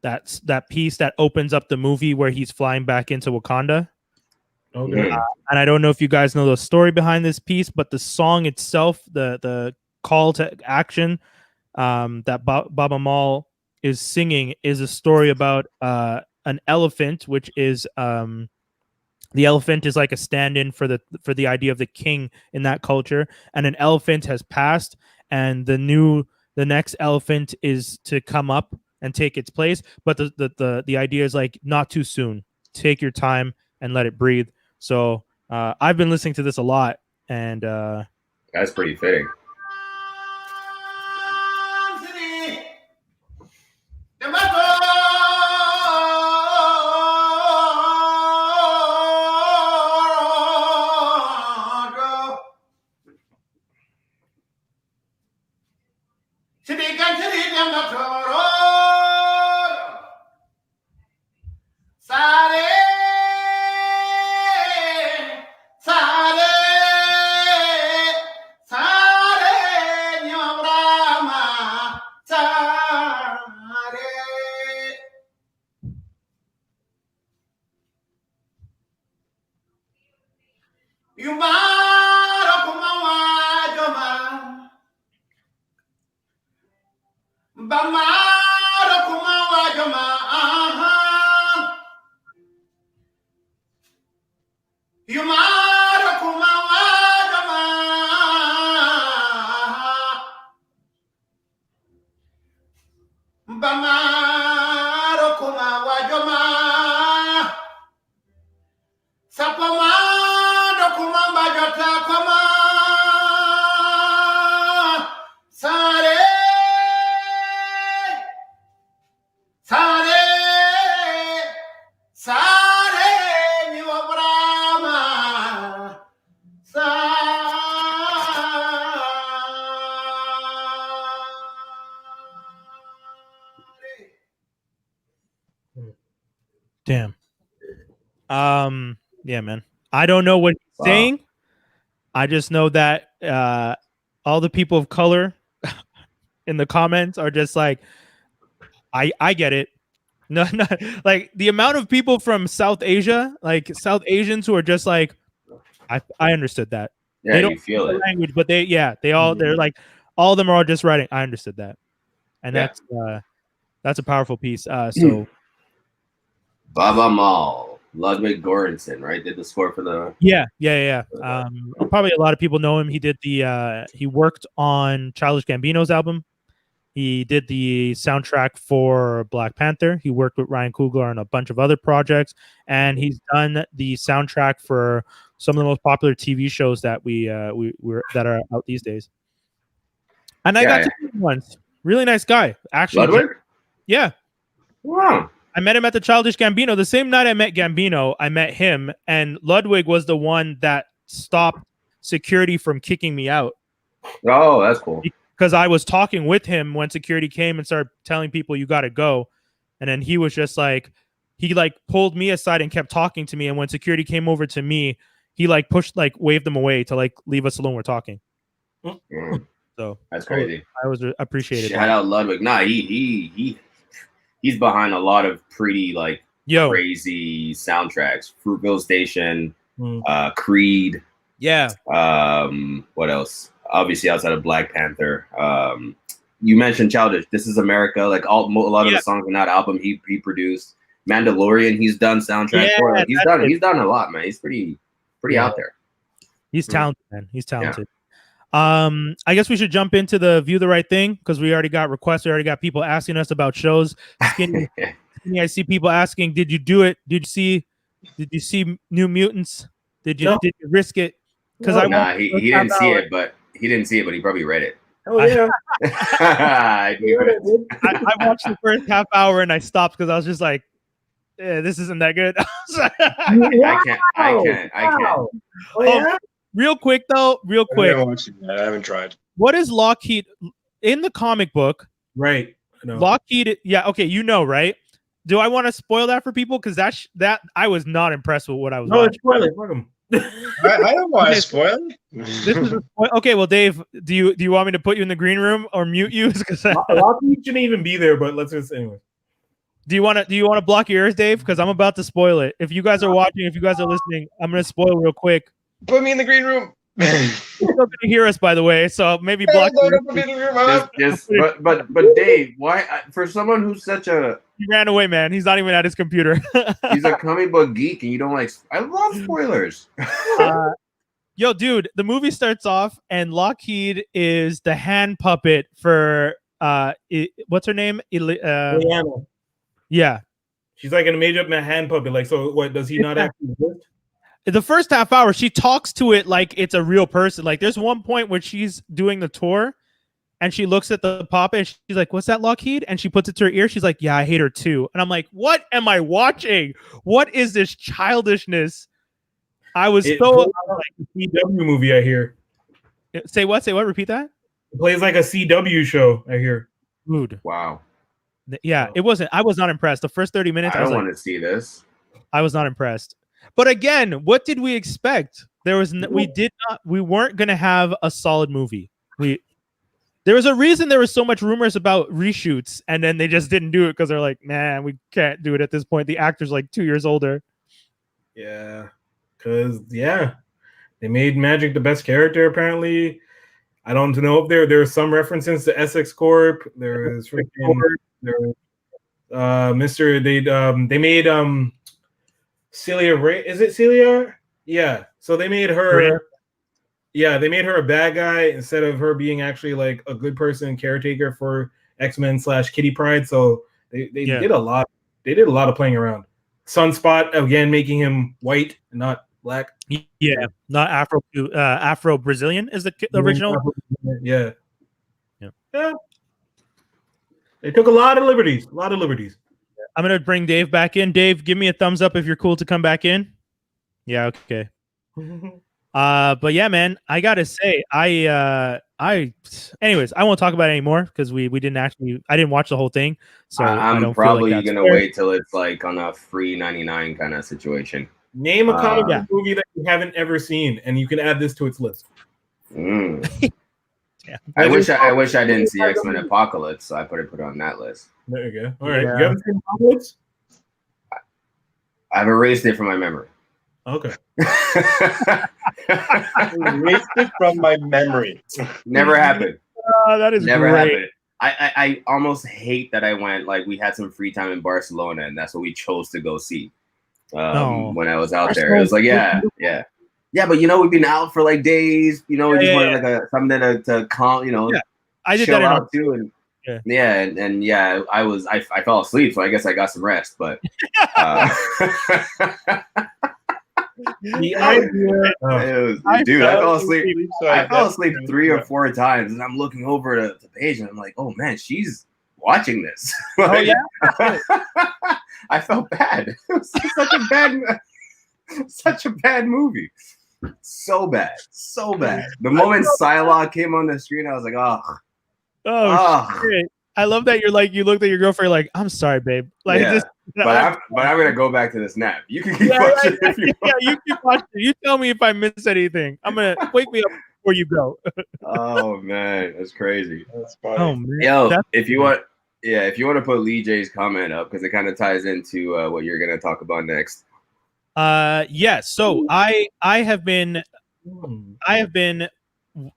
that piece that opens up the movie where he's flying back into Wakanda. Okay. And I don't know if you guys know the story behind this piece, but the song itself, the call to action that Baba Mal is singing is a story about an elephant, which is the elephant is like a stand-in for the idea of the king in that culture, and an elephant has passed, and the next elephant is to come up and take its place. But the idea is like not too soon. Take your time and let it breathe. So I've been listening to this a lot, and that's pretty fitting. Yumaro kumawa joma. Bamaro kumawa joma. Yumaro kumawa joma. Bamaro kumawa joma. Sapama do kumamba jota koma. Sare. Sare. Sare ni wabrama. Damn. Yeah, man. I don't know what he's saying. I just know that all the people of color in the comments are just like, I get it. No, like the amount of people from South Asia, like South Asians, who are just like, I understood that. Yeah, they don't you feel the it. language, but they're like, all of them are just writing, I understood that, and that's a powerful piece. So Baba Mal, Ludwig Göransson, right? Did the score for the yeah. Probably a lot of people know him. He did he worked on Childish Gambino's album. He did the soundtrack for Black Panther. He worked with Ryan Coogler on a bunch of other projects, and he's done the soundtrack for some of the most popular TV shows that that are out these days. And I got to meet him once. Really nice guy, actually. Ludwig? Yeah. Wow. I met him at the Childish Gambino. The same night I met Gambino, I met him, and Ludwig was the one that stopped security from kicking me out. Oh, that's cool. Because I was talking with him when security came and started telling people you got to go. And then he was just like, he like pulled me aside and kept talking to me. And when security came over to me, he like waved them away to like leave us alone. We're talking. So that's crazy. I was appreciated. Shout out Ludwig. Nah, he's behind a lot of pretty like crazy soundtracks. Fruitville Station, Creed. Yeah. What else? Obviously, outside of Black Panther, you mentioned Childish. This Is America. Like a lot of the songs in that album, he produced. Mandalorian, he's done soundtrack for. Like, he's done a lot, man. He's pretty out there. He's talented, man. He's talented. Yeah. I guess we should jump into the View the Right Thing because we already got requests. We already got people asking us about shows. Skinny, I see people asking, "Did you do it? Did you see New Mutants? Did you risk it?" Because he didn't see it, but. He didn't see it, but he probably read it. Oh yeah, I watched the first half hour and I stopped because I was just like, "This isn't that good." I can't. Oh, yeah? Real quick. I haven't tried. What is Lockheed in the comic book? Right. No. Lockheed. Yeah. Okay. You know, right? Do I want to spoil that for people? Because that I was not impressed with what I was watching. Spoil it. Fuck 'em. I don't want to spoil it. Okay, well, Dave, do you want me to put you in the green room or mute you? Lockheed shouldn't even be there, but let's just anyway. Do you want to block your ears, Dave? Because I'm about to spoil it. If you guys are watching, if you guys are listening, I'm gonna spoil real quick. Put me in the green room. You're still gonna hear us, by the way, so maybe block. But Dave, why for someone who's such a he ran away, man. He's not even at his computer. He's a comic book geek, and you don't like. I love spoilers. Yo, dude, the movie starts off, and Lockheed is the hand puppet for what's her name? Rihanna. Yeah, she's like an made up hand puppet. Like, so what? Does he not actually exist? The first half hour, she talks to it like it's a real person. Like, there's one point where she's doing the tour, and she looks at the puppet, and she's like, "What's that, Lockheed?" And she puts it to her ear. She's like, "Yeah, I hate her too." And I'm like, "What am I watching? What is this childishness?" I was so like a CW movie. I hear. Say what? Say what? Repeat that. It plays like a CW show. I hear. Dude. Wow. Yeah, it wasn't. I was not impressed. The first 30 minutes, I don't want to see this. I was not impressed. But again, what did we expect? We weren't going to have a solid movie. There was a reason there was so much rumors about reshoots, and then they just didn't do it because they're like, man, we can't do it at this point. The actor's like 2 years older. Yeah. Because, they They made Magic the best character, apparently. I don't know if there are some references to Essex Corp. There's freaking Mr. They made Celia Ray. Is it Celia? Yeah. So they made her. Yeah, they made her a bad guy instead of her being actually like a good person, caretaker for X-Men / Kitty Pryde. So they did a lot. They did a lot of playing around. Sunspot again, making him white and not black. Yeah, not Afro Brazilian is the original. Yeah. They took a lot of liberties. I'm gonna bring Dave back in. Dave, give me a thumbs up if you're cool to come back in. Yeah, okay. But yeah, man, I gotta say, anyways, I won't talk about it anymore because I didn't watch the whole thing. So I'm probably gonna wait till it's like on a free 99 kind of situation. Name a comic book movie that you haven't ever seen, and you can add this to its list. Yeah. I wish I didn't see X-Men Apocalypse, so I put it on that list. There you go. All right, you haven't seen Apocalypse? I've erased it from my memory. Okay. Erased it from my memory. Never happened. That is never great. happened. I almost hate that I went, like, we had some free time in Barcelona, and that's what we chose to go see. When I was out there, it was like, yeah. But we've been out for like days. We just wanted like something to calm, I did chill that out too, and I fell asleep, so I guess I got some rest. But the idea, I fell asleep. I fell asleep 3 or 4 times, and I'm looking over to the page, and I'm like, oh man, she's watching this. Like, I felt bad. It was such a bad movie. So bad. The moment Psylocke came on the screen, I was like, shit. I love that you looked at your girlfriend like, I'm sorry, babe. Like, but I'm gonna go back to this nap. You can keep watching if you want. You keep watching. You tell me if I miss anything. I'm gonna wake me up before you go. Oh man, that's crazy. That's funny. Oh man. Yo, if you want to put Lee J's comment up because it kind of ties into what you're gonna talk about next. So I have been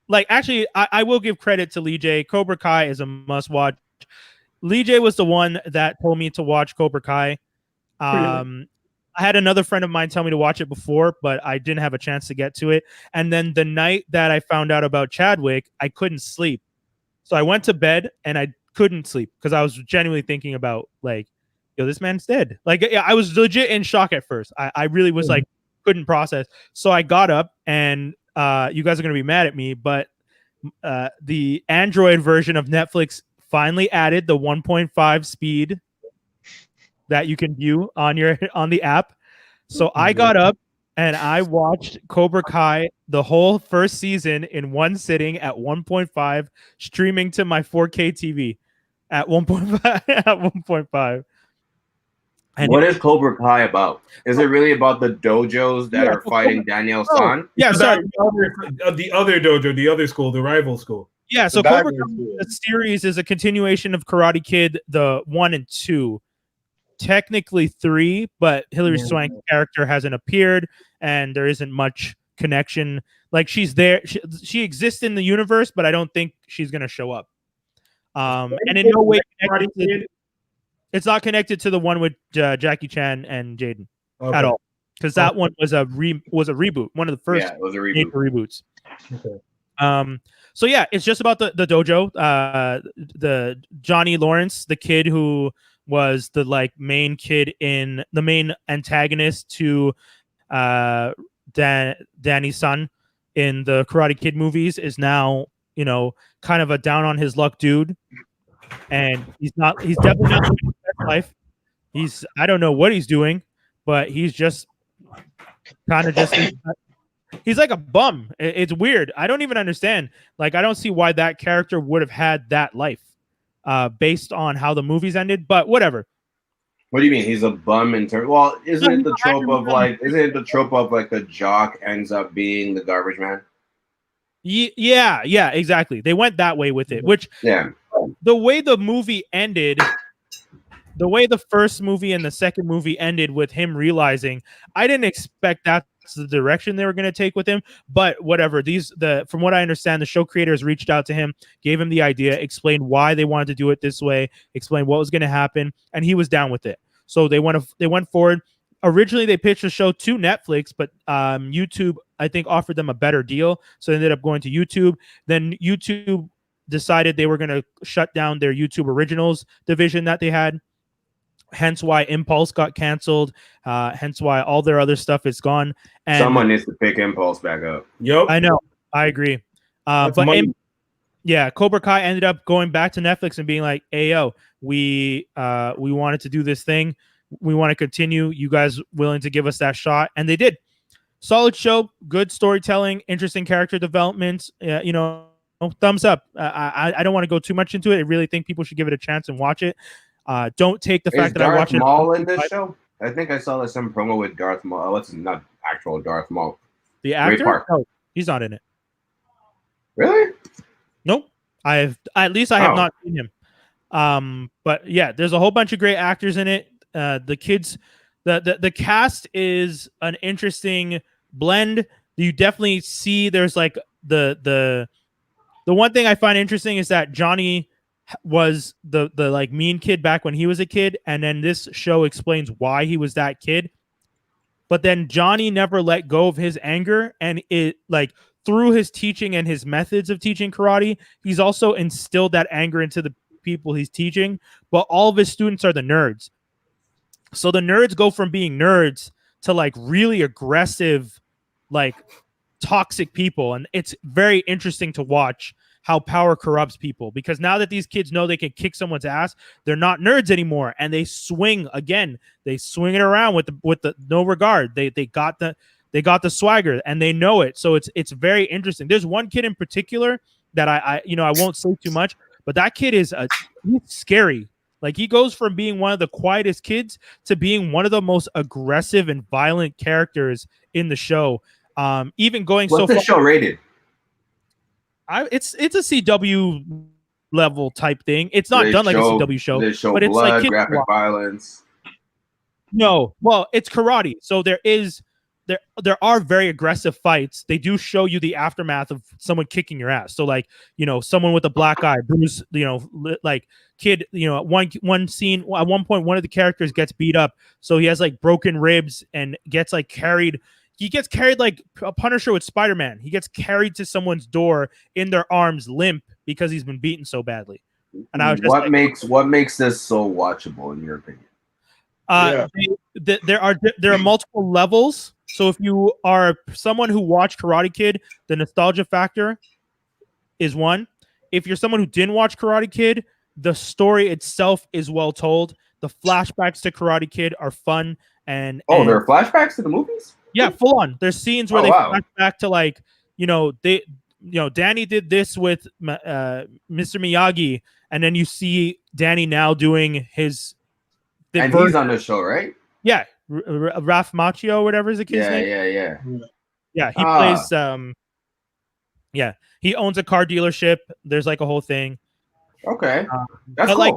like, actually, I will give credit to Lee J. Cobra Kai is a must watch. Lee J was the one that told me to watch Cobra Kai. I had another friend of mine tell me to watch it before, but I didn't have a chance to get to it. And then the night that I found out about Chadwick, I couldn't sleep. So I went to bed and I couldn't sleep because I was genuinely thinking about, like, yo, this man's dead. Like, I was legit in shock at first. I really was like, couldn't process. So I got up, and you guys are going to be mad at me, but the Android version of Netflix finally added the 1.5 speed that you can view on the app. So I got up and I watched Cobra Kai, the whole first season, in one sitting at 1.5, streaming to my 4K TV at 1.5 at 1.5 And what is Cobra Kai about? Is it really about the dojos that are fighting Daniel San? Yeah, sorry. The other dojo, the other school, the rival school. Yeah, so Cobra Kai, the series is a continuation of Karate Kid, the 1 and 2. Technically 3, but Hilary Swank's character hasn't appeared, and there isn't much connection. Like, she's there, she exists in the universe, but I don't think she's gonna show up. And in no way it's not connected to the one with Jackie Chan and Jaden at all, because that one was a reboot, one of the first it was a reboot. reboots. Okay. So yeah, it's just about the dojo. The Johnny Lawrence, the kid who was the main antagonist to Danny's son in the Karate Kid movies, is now, kind of a down on his luck dude. And he's definitely not living his best life. I don't know what he's doing, but he's just kind of he's like a bum. It's weird. I don't even understand. Like, I don't see why that character would have had that life based on how the movies ended, but whatever. What do you mean he's a bum in terms? Well, isn't it the trope of the jock ends up being the garbage man? Yeah, exactly. They went that way with it, which the way the movie ended, the way the first movie and the second movie ended with him realizing, I didn't expect that that's the direction they were going to take with him. But whatever, from what I understand, the show creators reached out to him, gave him the idea, explained why they wanted to do it this way, explained what was going to happen, and he was down with it. So they went forward. Originally, they pitched the show to Netflix, but YouTube, I think, offered them a better deal. So they ended up going to YouTube. Then YouTube decided they were going to shut down their YouTube Originals division that they had. Hence why Impulse got canceled. Hence why all their other stuff is gone. And someone needs to pick Impulse back up. Yep. I know. I agree. Cobra Kai ended up going back to Netflix and being like, "Hey, yo, we wanted to do this thing. We want to continue. You guys willing to give us that shot?" And they did. Solid show, good storytelling, interesting character development. Thumbs up. I don't want to go too much into it. I really think people should give it a chance and watch it. Don't take the fact that I watch it. Darth Maul in this show? I think I saw some promo with Darth Maul. Oh, it's not actual Darth Maul. The actor? No, he's not in it. Really? Nope. I have not seen him. But yeah, there's a whole bunch of great actors in it. The kids, the cast is an interesting blend. You definitely see there's like the one thing I find interesting is that Johnny was the like mean kid back when he was a kid, and then this show explains why he was that kid. But then Johnny never let go of his anger, and it like through his teaching and his methods of teaching karate, he's also instilled that anger into the people he's teaching. But all of his students are the nerds. So the nerds go from being nerds to like really aggressive, like toxic people. And it's very interesting to watch how power corrupts people, because now that these kids know they can kick someone's ass, they're not nerds anymore. And they swing again. They swing it around with the no regard. They got the swagger and they know it. So it's very interesting. There's one kid in particular that I won't say too much, but that kid is he's scary. Like he goes from being one of the quietest kids to being one of the most aggressive and violent characters in the show. Even going What's the show rated? It's a CW level type thing. It's not done like a CW show, but it's blood, like graphic violence. No, well, it's karate, so there are very aggressive fights. They do show you the aftermath of someone kicking your ass. So like, someone with a black eye, Bruce, like kid, one scene at one point, one of the characters gets beat up. So he has like broken ribs and gets like carried. He gets carried like a Punisher with Spider-Man. He gets carried to someone's door in their arms, limp, because he's been beaten so badly. And I was just what makes this so watchable in your opinion? There are multiple levels. So if you are someone who watched Karate Kid, the nostalgia factor is one. If you're someone who didn't watch Karate Kid, the story itself is well told. The flashbacks to Karate Kid are fun there are flashbacks to the movies? Yeah, full on. There's scenes where flash back to like, Danny did this with Mr. Miyagi, and then you see Danny now doing his. And he's on the show, right? Yeah, Ralph Macchio, whatever is the kid's name. Yeah. He plays. He owns a car dealership. There's like a whole thing. Okay, that's cool. Like,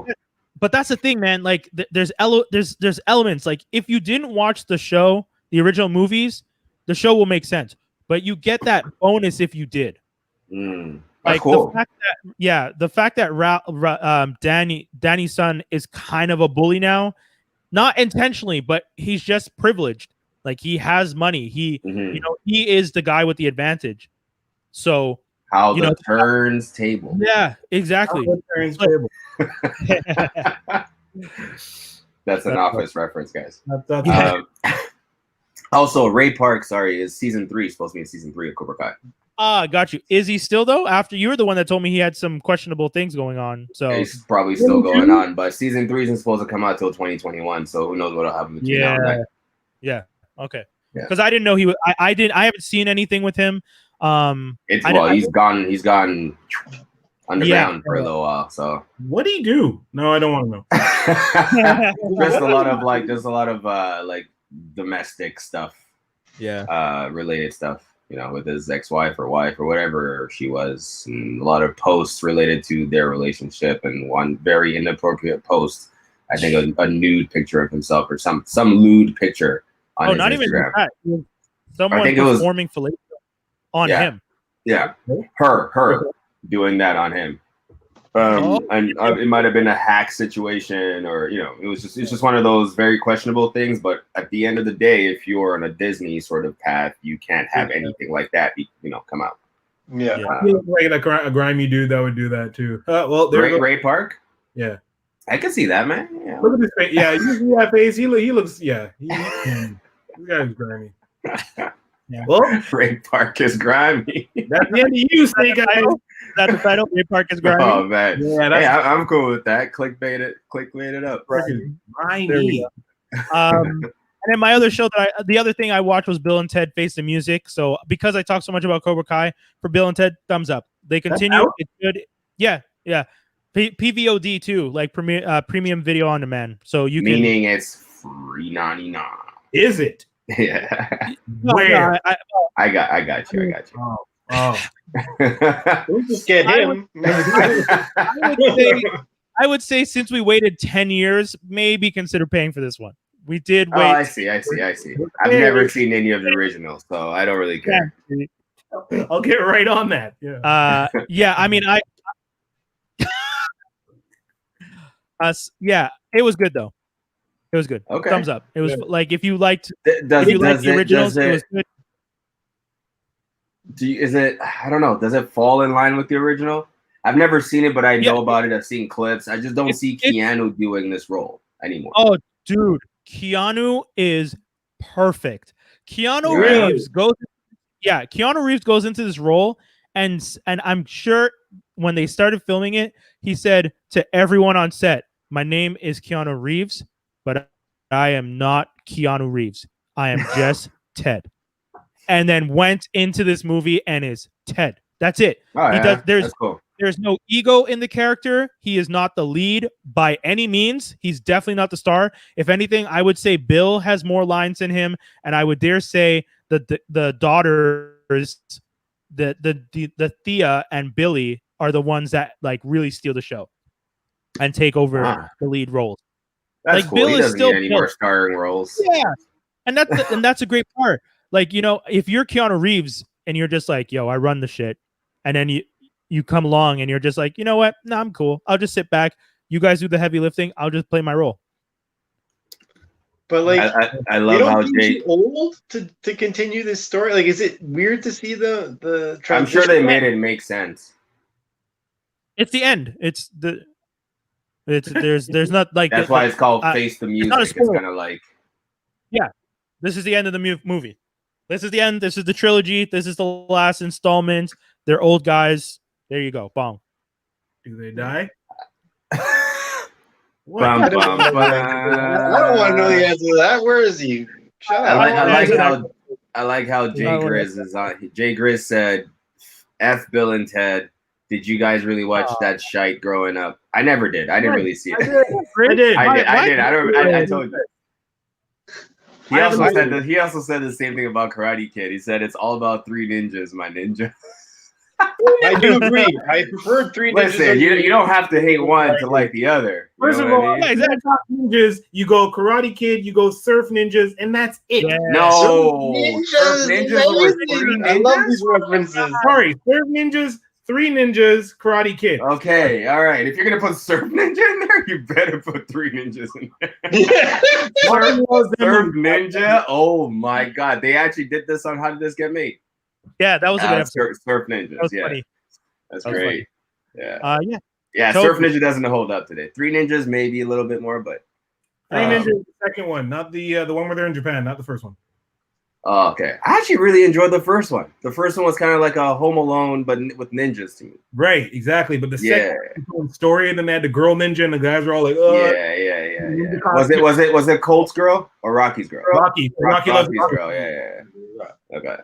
but that's the thing, man. Like, there's elements. Like, if you didn't watch the show, the original movies, the show will make sense. But you get that bonus if you did. Like cool. The fact that Danny's son is kind of a bully now, not intentionally, but he's just privileged. Like he has money. He is the guy with the advantage. So how the turns table. Yeah, exactly. Turns table. That's an Office reference, guys. That's also, Ray Park, is season 3 supposed to be in season 3 of Cobra Kai. Got you. Is he still though? After you were the one that told me he had some questionable things going on. So it's probably still going on, but season 3 isn't supposed to come out till 2021. So who knows what'll happen between now and then. Yeah. Okay. Because I didn't know he was. I haven't seen anything with him. He's gone underground for a little while. So what do you do? No, I don't want to know. Just a lot of domestic stuff. Related stuff. With his ex-wife or wife or whatever she was, and a lot of posts related to their relationship, and one very inappropriate post. I think a nude picture of himself or some lewd picture on his not Instagram. Even that. someone think it was- performing fellatio on Yeah. him. Yeah, her doing that on him. And it might have been a hack situation, or it's just one of those very questionable things. But at the end of the day, if you're on a Disney sort of path, you can't have anything like that, come out. Yeah. He looks like a grimy dude that would do that too. Well, there Ray Park. Yeah, I can see that, man. Yeah. look at his face. Yeah, you see that face. He looks. Yeah, this guy's grimy. Yeah. Well, Ray Park is grimy. that's the end of you, Snake Eyes. That's the title. Ray Park is grimy. Oh man, Yeah, hey, I'm cool with that. Clickbait it up. Grimy. There we go. And then my other show the other thing I watched was Bill and Ted Face the Music. So because I talk so much about Cobra Kai, for Bill and Ted, thumbs up. They continue. It's good. Yeah. PVOD too, like premium video on demand. So you meaning it's $3.99. Is it? Yeah. Where? I got you. Oh. We'll just get him. I would say since we waited 10 years, maybe consider paying for this one. We did wait. Oh, I see. I've never seen any of the originals, so I don't really care. I'll get right on that. Yeah. Yeah. I mean, yeah, it was good though. It was good. Okay. Thumbs up. It was like if you liked Does the originals, it was good. Is it? I don't know. Does it fall in line with the original? I've never seen it, but I know about it. I've seen clips. I just don't see Keanu doing this role anymore. Oh, dude, Keanu is perfect. Keanu Reeves goes into this role, and I'm sure when they started filming it, he said to everyone on set, "My name is Keanu Reeves, but I am not Keanu Reeves. I am just Ted." And then went into this movie and is Ted. That's it. Oh, That's cool. There's no ego in the character. He is not the lead by any means. He's definitely not the star. If anything, I would say Bill has more lines than him, and I would dare say the daughters, the Thea and Billy are the ones that like really steal the show and take over the lead roles. That's like cool. Bill He is doesn't still need any more starring roles. Yeah, and that's a great part. Like, if you're Keanu Reeves and you're just like, yo, I run the shit, and then you come along and you're just like, you know what? No, I'm cool. I'll just sit back. You guys do the heavy lifting. I'll just play my role. But like, I love how Jay. Too old to continue this story. Like, is it weird to see the transition? I'm sure they made it make sense. It's the end. There's not like that's why it's called Face the Music. It's kind of like, yeah, this is the end of the movie. This is the end. This is the trilogy. This is the last installment. They're old guys. There you go. Bong. Do they die? I don't want to know the answer to that. Where is he? Shut up. I like how Jay Grizz is on. Jay Grizz said, "F Bill and Ted. Did you guys really watch that shite growing up? I never did. I didn't really see it. I did. I told you." He also said the same thing about Karate Kid. He said it's all about three ninjas, my ninja. I do agree. I prefer three ninjas. Listen, you don't have to hate one to like the other. First of all, ninjas, you go Karate Kid, you go Surf Ninjas, and that's it. Yeah. No, Surf Ninjas were three ninjas. I love these references. Sorry, Surf Ninjas, Three Ninjas, Karate Kid. Okay, all right. If you're gonna put Surf Ninja in there, you better put Three Ninjas in there. Surf Ninja. Oh my God, they actually did this on How Did This Get Made? Yeah, that was a good episode. Surf Ninjas. That was funny. That's that was great. Funny. Yeah. Surf Ninja doesn't hold up today. Three Ninjas maybe a little bit more, but Three Ninjas is the second one, not the one where they're in Japan, not the first one. Oh, okay. I actually really enjoyed the first one. The first one was kind of like a Home Alone, but with ninjas to me. Right, exactly. But the second story, and then they had the girl ninja, and the guys were all like, "Oh, yeah." Was it Colt's girl or Rocky's girl? Rocky's girl. Yeah. Okay.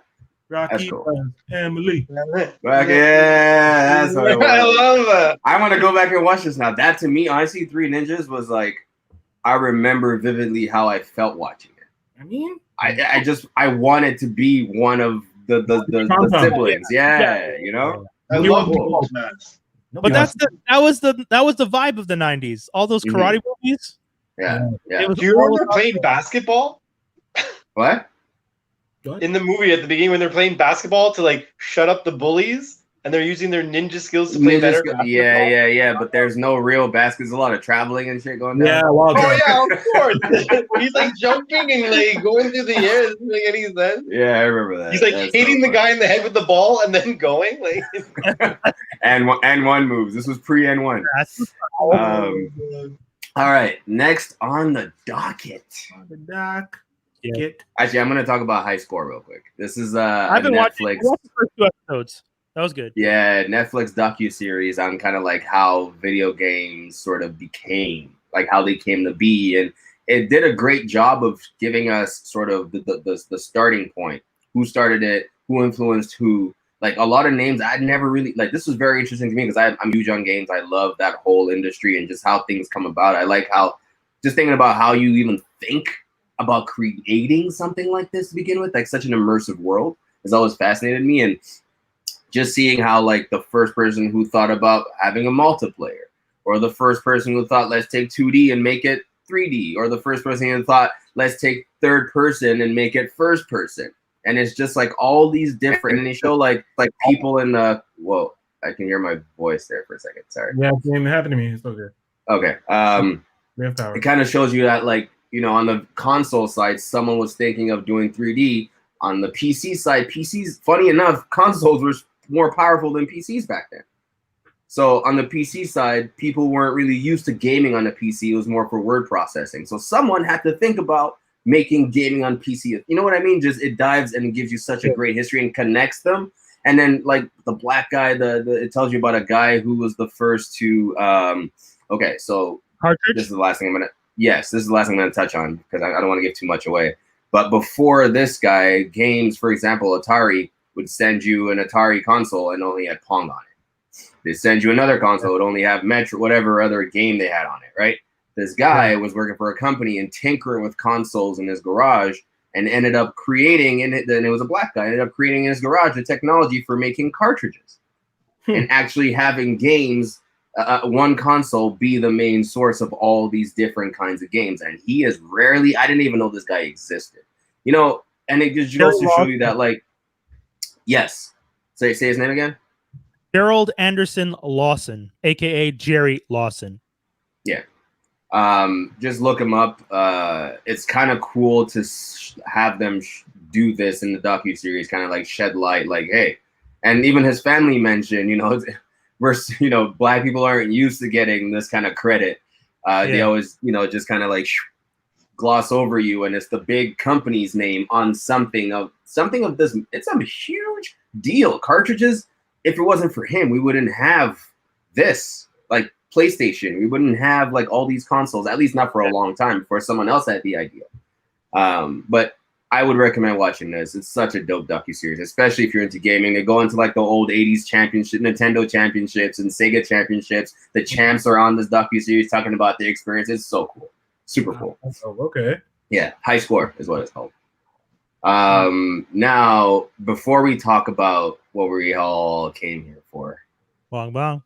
Rocky, cool. Emily. Rocky, that's what it was. I love that. I want to go back and watch this now. That to me, honestly, Three Ninjas was like, I remember vividly how I felt watching it. I mean, I wanted to be one of the siblings. Yeah, you know. I love cool. But that was the vibe of the 90s. All those karate movies. Yeah. Do you remember playing basketball? What? in the movie at the beginning when they're playing basketball to like shut up the bullies, and they're using their ninja skills to play better. Yeah. But there's no real baskets. A lot of traveling and shit going down. Yeah, well, Oh yeah, of course. He's like jumping and like going through the air. It doesn't make any sense. Yeah, I remember that. He's like hitting the guy in the head with the ball and then going like. N1 moves. This was pre N1. All right, next on the docket. the doc. Yeah. Actually, I'm gonna talk about High Score real quick. This is I've been Netflix. watching the first 2 episodes. That was good. Yeah, Netflix docuseries on kind of like how video games sort of became, like how they came to be, and it did a great job of giving us sort of the starting point. Who started it? Who influenced who? Like a lot of names I'd never really like. This was very interesting to me because I'm huge on games. I love that whole industry and just how things come about. I like how just thinking about how you even think about creating something like this to begin with, like such an immersive world, has always fascinated me. And just seeing how like the first person who thought about having a multiplayer, or the first person who thought let's take 2D and make it 3D, or the first person who thought let's take third person and make it first person. And it's just like all these different, and they show like people in the, whoa, I can hear my voice there for a second. Sorry. Yeah, it didn't happen to me. It's okay. Okay. We have power. It kind of shows you that like, you know, on the console side, someone was thinking of doing 3D. On the PC side, PCs, funny enough, consoles were more powerful than PCs back then. So on the PC side, people weren't really used to gaming on a PC. It was more for word processing. So someone had to think about making gaming on PC. You know what I mean? Just it dives and it gives you such a great history and connects them. And then like the black guy, it tells you about a guy who was the first to okay, so Cartridge? This is the last thing this is the last thing I'm gonna touch on because I don't want to give too much away. But before this guy, games, for example, Atari would send you an Atari console and only had Pong on it. They send you another console, it would only have Metro, whatever other game they had on it, right? This guy was working for a company and tinkering with consoles in his garage and ended up creating, and it was a black guy, ended up creating in his garage a technology for making cartridges and actually having games, one console be the main source of all these different kinds of games. And he is rarely, I didn't even know this guy existed. You know, and it just goes to show you that, like, yes. Say his name again. Gerald Anderson Lawson, aka Jerry Lawson. Yeah. Just look him up. It's kind of cool to have them do this in the docuseries, kind of like shed light, like, hey, and even his family mentioned, you know, black people aren't used to getting this kind of credit. They always, you know, just kind of like gloss over you, and it's the big company's name on something of this. It's a huge deal. Cartridges. If it wasn't for him, we wouldn't have this. Like PlayStation, we wouldn't have like all these consoles. At least not for a long time. Before someone else had the idea. But I would recommend watching this. It's such a dope docuseries, especially if you're into gaming. They go into like the old 80s championship, Nintendo championships and Sega championships. The champs are on this docuseries talking about their experience. It's so cool. Super cool. Oh, okay. Yeah, High Score is what it's called. Now, before we talk about what we all came here for, Bong bong.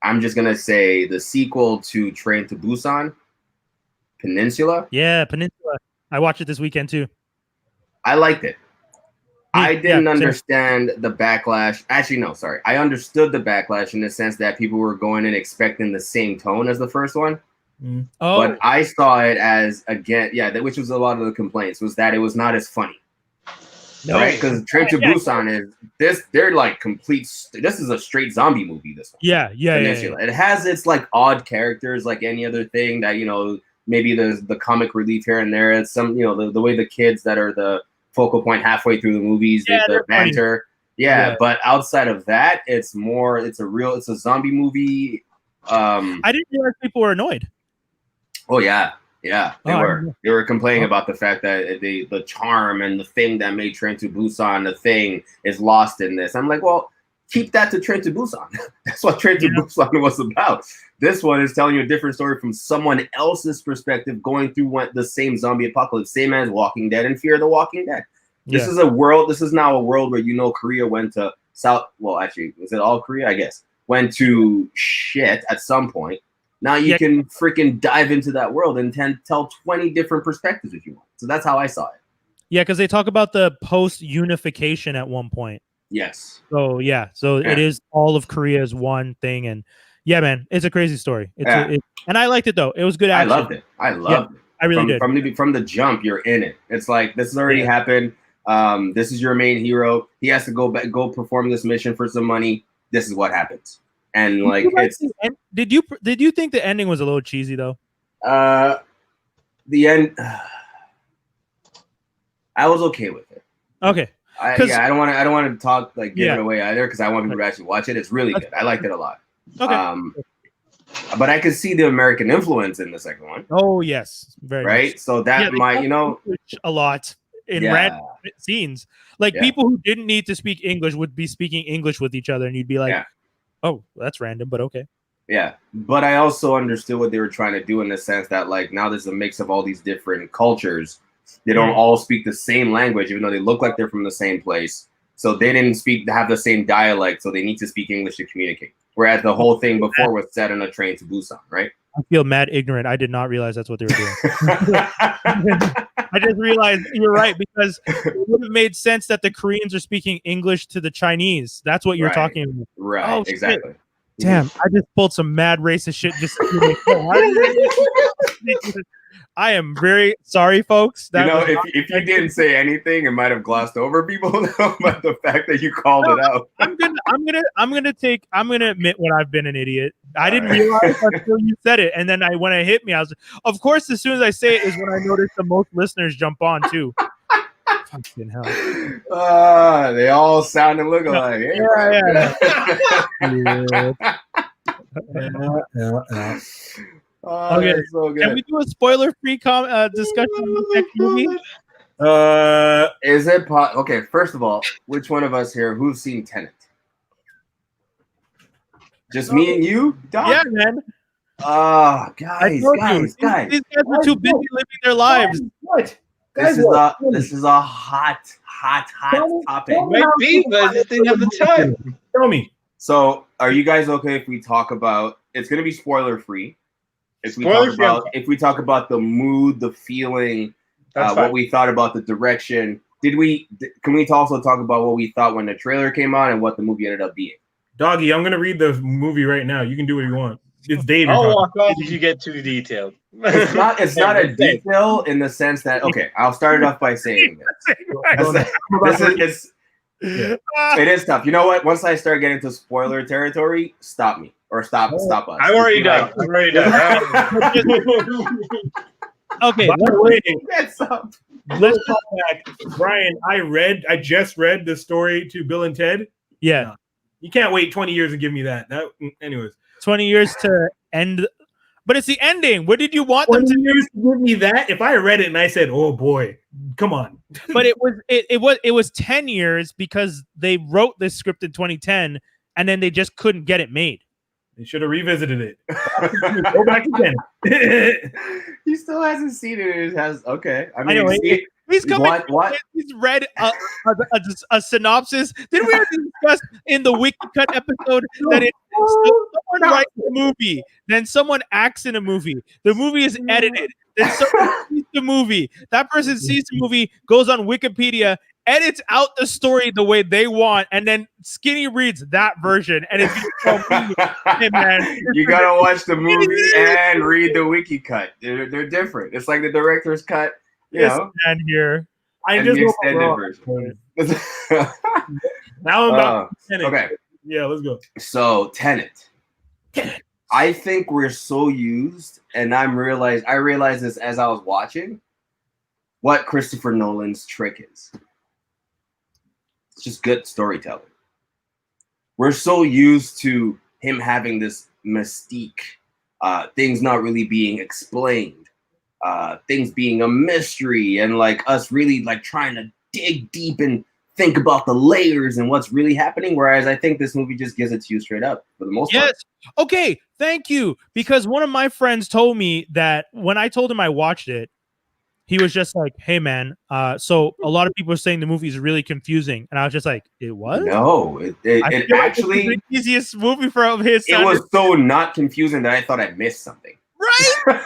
I'm just going to say the sequel to Train to Busan, Peninsula. Yeah, Peninsula. I watched it this weekend too. I liked it. I didn't understand the backlash. Actually, no, sorry. I understood the backlash in the sense that people were going in expecting the same tone as the first one. Oh. But I saw it as, again, which was a lot of the complaints, was that it was not as funny. No, right? Because Train to Busan is this, they're like this is a straight zombie movie, this one. Yeah. It has its like odd characters like any other thing that, you know, maybe there's the comic relief here and there. It's some, you know, the way the kids that are the focal point halfway through the movies, the banter. Yeah, but outside of that, it's a zombie movie. I didn't realize people were annoyed. Oh yeah, they were complaining about the fact that the charm and the thing that made Train to Busan the thing is lost in this. I'm like, well, keep that to Train to Busan. That's what Train to Busan was about. This one is telling you a different story from someone else's perspective, going through the same zombie apocalypse, same as Walking Dead and Fear the Walking Dead. This is a world. This is now a world where, you know, Korea went to South. Well, actually, was it all Korea? I guess went to shit at some point. Now you can freaking dive into that world and tell 20 different perspectives if you want. So that's how I saw it. Yeah, because they talk about the post-unification at one point. Yes. So yeah, so it is all of Korea is one thing, and yeah, man, it's a crazy story. And I liked it though. It was good action. I loved it. I loved it. I really did. From the jump, you're in it. It's like this has already happened. This is your main hero. He has to go perform this mission for some money. This is what happens. And like it's. Did you think the ending was a little cheesy though? The end. I was okay with it. Okay. I don't want to talk like give it away either because I want people to actually watch it. It's really good. I liked it a lot. Okay. But I could see the American influence in the second one. Oh yes, very right. much. So that might a lot in random scenes. Like people who didn't need to speak English would be speaking English with each other, and you'd be like, "Oh, that's random," but okay. Yeah, but I also understood what they were trying to do in the sense that like now there's a mix of all these different cultures. They don't all speak the same language, even though they look like they're from the same place. So they didn't have the same dialect, so they need to speak English to communicate. Whereas the whole thing before was set on a train to Busan, right? I feel mad ignorant. I did not realize that's what they were doing. I just realized you're right, because it would have made sense that the Koreans are speaking English to the Chinese. That's what you're talking about. Right, oh, exactly. Shit. Damn, I just pulled some mad racist shit. I am very sorry, folks. If you didn't say anything, it might have glossed over people, but the fact that you called it out. I'm gonna admit when I've been an idiot. I didn't realize until you said it, and then when it hit me, I was of course as soon as I say it is when I notice the most listeners jump on too. Fucking hell. They all sound and look alike. Okay, so good. Can we do a spoiler-free discussion of the next movie? Is it okay? First of all, which one of us here who's seen Tenet? Just me and you, Doc? Yeah, man. Guys. These guys are too busy living their lives. What? This is a hot topic. Might be, but I just didn't have the time. Tell me. So, are you guys okay if we talk about? It's going to be spoiler free. If we talk about the mood, the feeling, what we thought about the direction. Can we also talk about what we thought when the trailer came on and what the movie ended up being? Doggy, I'm gonna read the movie right now. You can do what you want. It's Dave. I'll walk off if you get too detailed. It's not a detail in the sense that I'll start it off by saying this. It is tough. You know what? Once I start getting to spoiler territory, stop me or stop us. I'm already done. Okay, let's talk back. Brian, I just read the story to Bill and Ted. Yeah. You can't wait 20 years and give me that. Anyways. 20 years to end, but it's the ending. What did you want them to years to give me that? If I read it and I said, "Oh boy, come on," but it was 10 years because they wrote this script in 2010 and then they just couldn't get it made. They should have revisited it. Go back again. He still hasn't seen it. It has okay. I mean, he's coming. What? He's read a synopsis. Didn't we already discuss in the WikiCut episode that someone writes a movie, then someone acts in a movie. The movie is edited. Then someone sees the movie. That person sees the movie, goes on Wikipedia, edits out the story the way they want, and then Skinny reads that version. And it's hey, man, you gotta watch the movie and read the WikiCut. They're different. It's like the director's cut. And here, I just the extended version. Now I'm about Tenet. Okay. Yeah, let's go. So Tenet. I think we're so used, and I realized this as I was watching, what Christopher Nolan's trick is. It's just good storytelling. We're so used to him having this mystique, things not really being explained, things being a mystery, and like us really like trying to dig deep and think about the layers and what's really happening. Whereas I think this movie just gives it to you straight up for the most part. Yes. Okay. Thank you. Because one of my friends told me that when I told him I watched it, he was just like, "Hey, man. So a lot of people are saying the movie is really confusing," and I was just like, "It was? No, it actually the easiest movie from his. It was so not confusing that I thought I missed something. Right?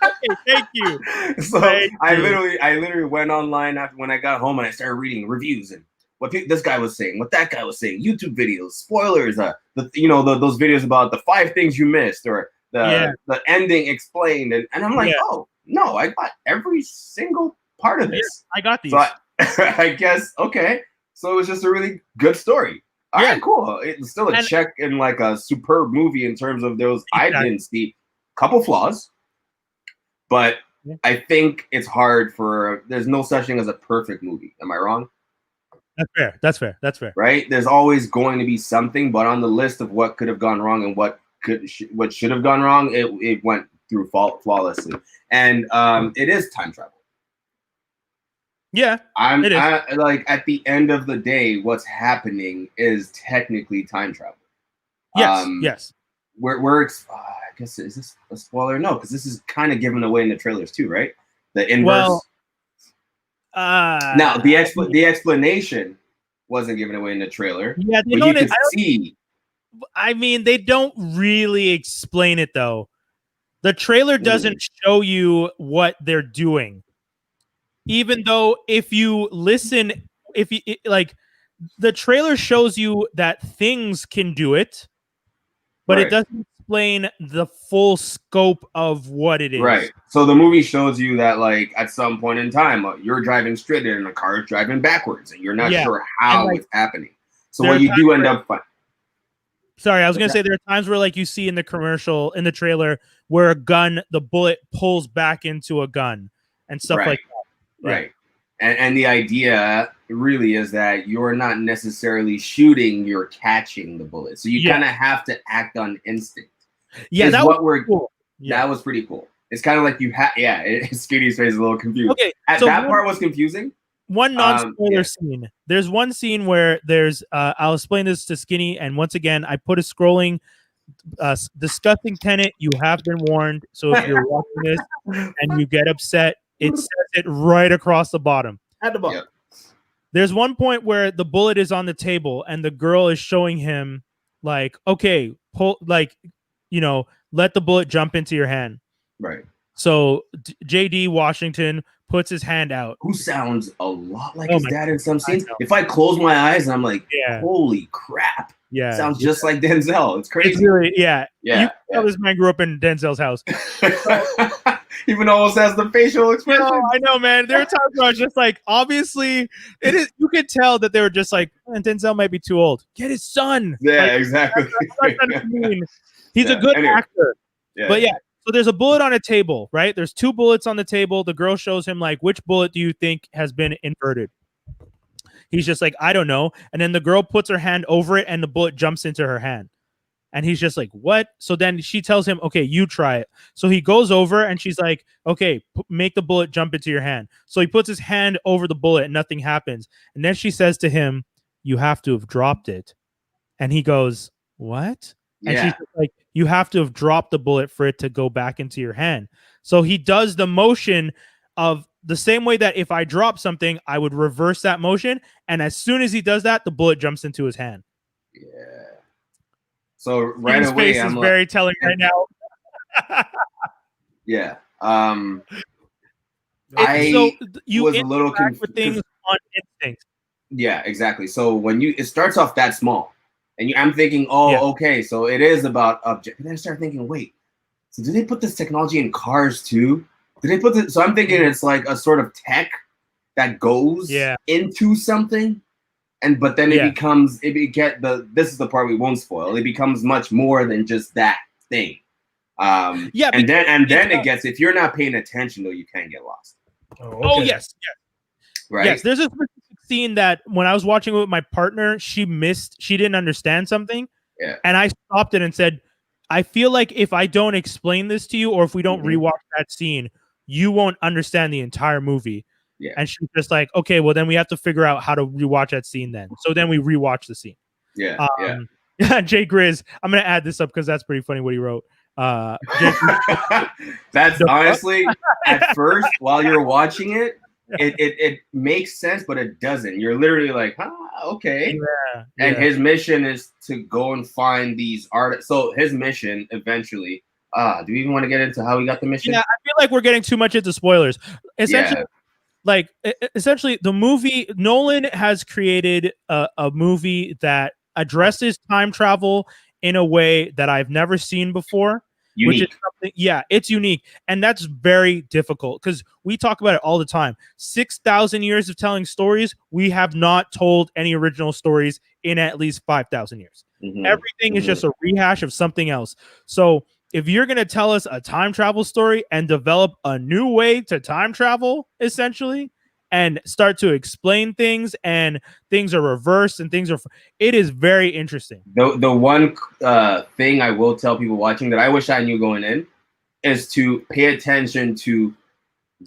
Okay, thank you. So Thank I you. literally went online after when I got home and I started reading reviews and what this guy was saying, what that guy was saying, YouTube videos, spoilers, those videos about the 5 things you missed or the ending explained, and I'm like, oh no, I got every single part of this. I got these. So I guess okay. So it was just a really good story. All right, cool. It's still a check in like a superb movie in terms of those. Exactly. I didn't see a couple flaws, but I think it's hard there's no such thing as a perfect movie. Am I wrong? That's fair. Right? There's always going to be something, but on the list of what could have gone wrong and what should have gone wrong, it went through flawlessly. And it is time travel. Yeah, I like at the end of the day, what's happening is technically time travel. Yes. We're I guess, is this a spoiler? No, because this is kind of given away in the trailers too, right? The inverse. Now the explanation wasn't given away in the trailer. Yeah, but you can see. I mean, they don't really explain it though. The trailer doesn't show you what they're doing. Even though if you listen, the trailer shows you that things can do it, but it doesn't explain the full scope of what it is. Right. So the movie shows you that, like, at some point in time, you're driving straight and a car is driving backwards, and you're not sure how it's happening. So what you do end up. Sorry, I was gonna say there are times where, like, you see in the commercial, in the trailer, where the bullet pulls back into a gun and stuff like that. Right. And the idea really is that you're not necessarily shooting, you're catching the bullet. So you kind of have to act on instinct. Yeah, that was cool. That was pretty cool. It's kind of like Skinny's face is a little confused. Okay, that part was confusing. One non-spoiler scene. There's one scene where there's I'll explain this to Skinny, and once again, I put a scrolling disgusting Tenet. You have been warned. So if you're watching this and you get upset, it says it right across the bottom. At the bottom. Yep. There's one point where the bullet is on the table and the girl is showing him, like, okay, pull, like, let the bullet jump into your hand. Right. So JD Washington puts his hand out. Who sounds a lot like his dad in some scenes. If I close my eyes, I'm like, holy crap. Yeah. Sounds just like Denzel. It's crazy. It's really, You can tell this man grew up in Denzel's house. Even almost has the facial expression. I know, man. There are times where I was just like, obviously, it is. You could tell that they were just like, Denzel might be too old. Get his son. Yeah, exactly. He's a good actor. Yeah, but so there's a bullet on a table, right? There's 2 bullets on the table. The girl shows him, like, which bullet do you think has been inverted? He's just like, I don't know. And then the girl puts her hand over it and the bullet jumps into her hand. And he's just like, what? So then she tells him, okay, you try it. So he goes over and she's like, okay, make the bullet jump into your hand. So he puts his hand over the bullet and nothing happens. And then she says to him, you have to have dropped it. And he goes, what? And she's like, you have to have dropped the bullet for it to go back into your hand. So he does the motion of the same way that if I drop something, I would reverse that motion. And as soon as he does that, the bullet jumps into his hand. Yeah. So right his away, face is very telling right now. Yeah. So you was a little confused with things on instinct. Yeah, exactly. So when it starts off that small, and I'm thinking, okay, so it is about object. And then I start thinking, wait, so do they put this technology in cars too? Did they put so I'm thinking it's like a sort of tech that goes into something. But then it becomes this is the part we won't spoil. It becomes much more than just that thing. And then it gets, if you're not paying attention though, you can get lost. Oh yes. Right. Yes, there's a scene that when I was watching it with my partner, she didn't understand something. Yeah. And I stopped it and said, I feel like if I don't explain this to you or if we don't rewatch that scene, you won't understand the entire movie. Yeah. And she's just like, okay, well then we have to figure out how to rewatch that scene then. So then we rewatch the scene. Yeah. Jay Grizz, I'm gonna add this up because that's pretty funny what he wrote. That's honestly at first while you're watching it, it makes sense, but it doesn't. You're literally like, okay. And his mission is to go and find these artists. So his mission eventually, Do we even want to get into how he got the mission? Yeah, I feel like we're getting too much into spoilers. Essentially, essentially, the movie Nolan has created a movie that addresses time travel in a way that I've never seen before. Unique. Which is something, yeah, it's unique, and that's very difficult because we talk about it all the time. 6,000 years of telling stories, we have not told any original stories in at least 5,000 years. Everything is just a rehash of something else. So if you're going to tell us a time travel story and develop a new way to time travel, essentially, and start to explain things, and things are reversed and things are, it is very interesting. The one thing I will tell people watching that I wish I knew going in is to pay attention to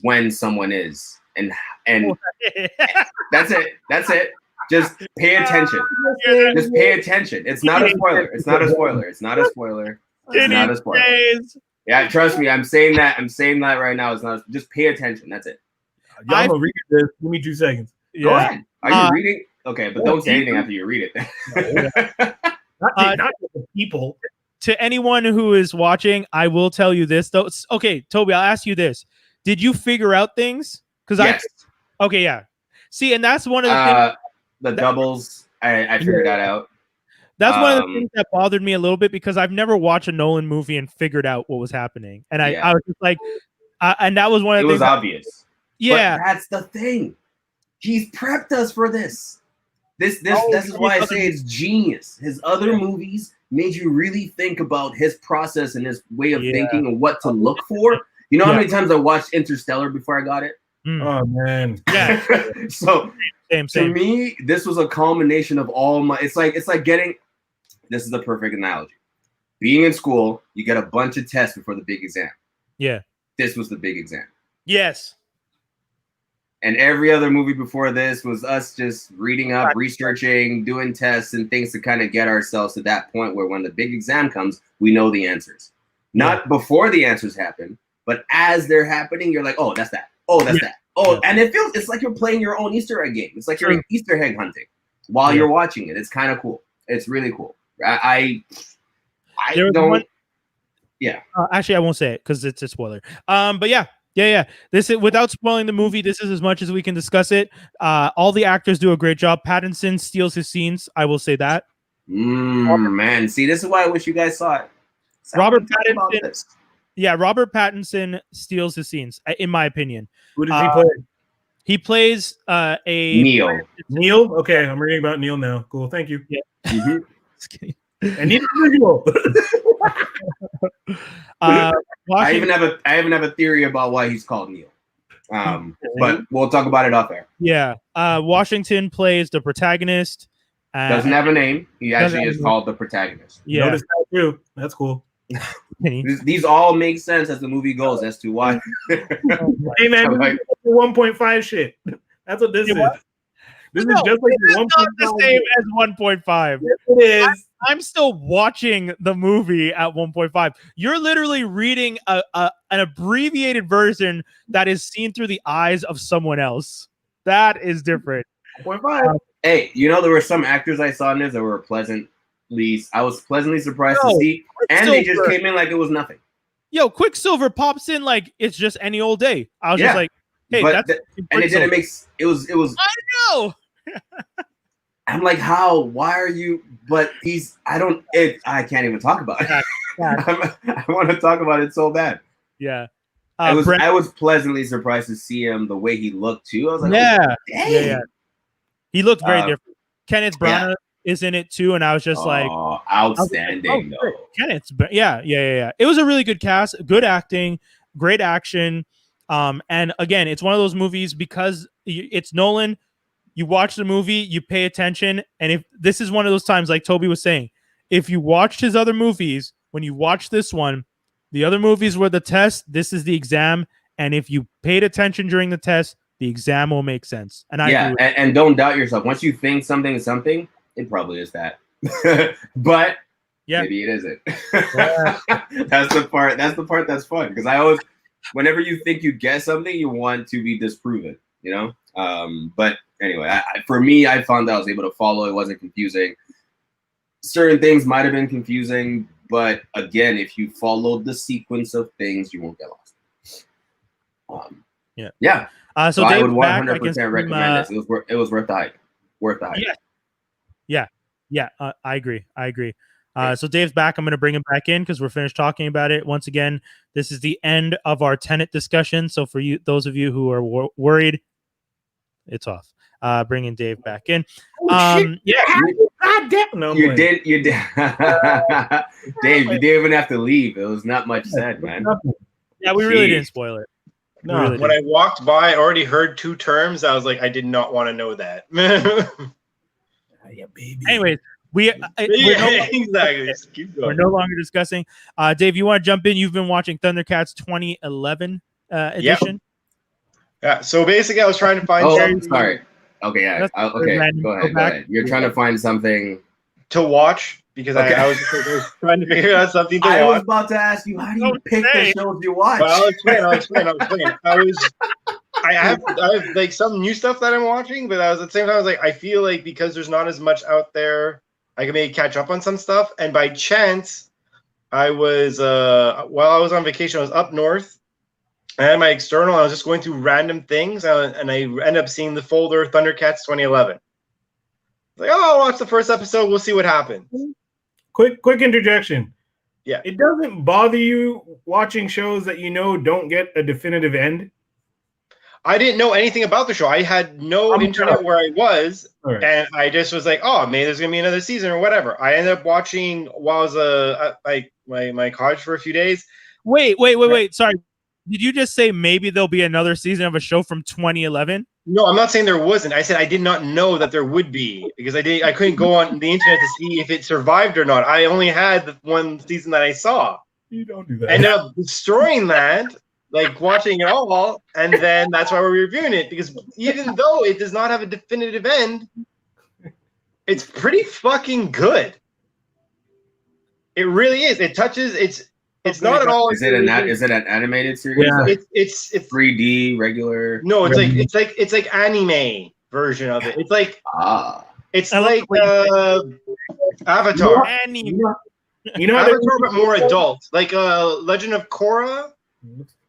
when someone is, and that's it. Just pay attention. Just pay attention. It's not a spoiler. It's not a spoiler. It's not a spoiler. It's not a spoiler. Yeah, trust me. I'm saying that right now. It's not. Just pay attention. That's it. I'm gonna read this. Give me 2 seconds. Go ahead. Are you reading? Okay, but don't say anything after you read it. Not the people. To anyone who is watching, I will tell you this though. Okay, Toby, I'll ask you this: did you figure out things? Because yes. Okay, yeah. See, and that's one of the things. The doubles, I figured that out. That's one of the things that bothered me a little bit because I've never watched a Nolan movie and figured out what was happening, and I was just like, and that was one of the things. It was obvious. Yeah, but that's the thing. He's prepped us for this. This is why I say it's genius. His other movies made you really think about his process and his way of thinking and what to look for. You know how many times I watched Interstellar before I got it? Oh man. Yeah. So same. To me, this was a culmination of all my. It's like getting. This is the perfect analogy. Being in school, you get a bunch of tests before the big exam. Yeah. This was the big exam. Yes. And every other movie before this was us just reading up, researching, doing tests and things to kind of get ourselves to that point where when the big exam comes, we know the answers. Not before the answers happen, but as they're happening, you're like, oh, that's that. Oh, that's that. Oh, and it's like you're playing your own Easter egg game. It's like you're Easter egg hunting while you're watching it. It's kind of cool. It's really cool. I don't. Actually, I won't say it because it's a spoiler. But yeah. This is without spoiling the movie. This is as much as we can discuss it. All the actors do a great job. Pattinson steals his scenes. I will say that. Man, see, this is why I wish you guys saw it. Robert Pattinson. Yeah, Robert Pattinson steals his scenes, in my opinion. Who does he play? He plays a Neil. Neil? Okay, I'm reading about Neil now. Cool, thank you. Yeah. And he's visual. I even have a theory about why he's called Neil. But we'll talk about it off air. Yeah. Washington plays the protagonist. Doesn't have a name. He actually is called the protagonist. Yeah. Notice that too. That's cool. These all make sense as the movie goes as to why. Hey man, like, 1.5 shit. That's what this is. This is just like the 1.5. The same as 1.5. Yes, it is. I'm still watching the movie at 1.5. You're literally reading an abbreviated version that is seen through the eyes of someone else. That is different. 1.5. Hey, you know there were some actors I saw in this that were I was pleasantly surprised to see, and they just came in like it was nothing. Yo, Quicksilver pops in like it's just any old day. I was just like, hey, and it didn't make it was. I know. I'm like, how? Why are you? But I can't even talk about it. I want to talk about it so bad. Yeah. I was pleasantly surprised to see him the way he looked too. I was like, yeah. He looked very different. Kenneth Branagh is in it too, and I was just like, outstanding though. Kenneth's, yeah. It was a really good cast, good acting, great action. And again, it's one of those movies because it's Nolan. You watch the movie, you pay attention, and if this is one of those times, like Toby was saying, if you watched his other movies, when you watch this one, the other movies were the test, this is the exam, and if you paid attention during the test, the exam will make sense. And and don't doubt yourself. Once you think something is something, it probably is that. But maybe it isn't. That's the part that's fun because I always, whenever you think you guess something, you want to be disproven. You know, but anyway, for me, I found that I was able to follow. It wasn't confusing. Certain things might have been confusing, But again, if you followed the sequence of things, you won't get lost. Yeah. So I Dave's would back. 100% recommend this. It was worth the hype. Yeah. I agree. So Dave's back. I'm going to bring him back in because we're finished talking about it. Once again, this is the end of our Tenet discussion. So for you, those of you who are worried, it's off. Bringing Dave back in. Yeah. God damn. No, you did. Dave, you didn't even have to leave. It was not much said, man. Yeah, we really didn't spoil it. No, really when I walked by, I already heard 2 terms. I was like, I did not want to know that. Yeah, baby. Anyways, we're exactly. Just keep going. we're no longer discussing. Dave, you want to jump in? You've been watching Thundercats 2011 edition. Yeah. So basically, I was trying to find. Sorry. Okay. Yeah. Okay. Go ahead. You're trying to find something to watch because I was trying to figure out something to watch. I was about to ask you, how do you pick the shows you watch? Well, I'll explain. I have like some new stuff that I'm watching, but at the same time, I was like, I feel like because there's not as much out there, I can maybe catch up on some stuff. And by chance, I was while I was on vacation, I was up north. I had my external. I was just going through random things, and I ended up seeing the folder Thundercats 2011. Like, I'll watch the first episode. We'll see what happens. Quick interjection. Yeah. It doesn't bother you watching shows that you know don't get a definitive end? I didn't know anything about the show. I had no internet where I was, right. And I just was like, oh, maybe there's going to be another season or whatever. I ended up watching while I was at my college for a few days. Wait. Sorry. Did you just say maybe there'll be another season of a show from 2011? No, I'm not saying there wasn't. I said I did not know that there would be because I couldn't go on the internet to see if it survived or not. I only had the one season that I saw. You don't do that. I ended up destroying that, like watching it all, and then that's why we're reviewing it, because even though it does not have a definitive end, it's pretty fucking good. It really is. It touches. It's not at all. Is it an animated series? Yeah. It's 3D regular. No, it's like anime version of it. It's like it's like Avatar. Anime. You know, Avatar, but more adult, like Legend of Korra.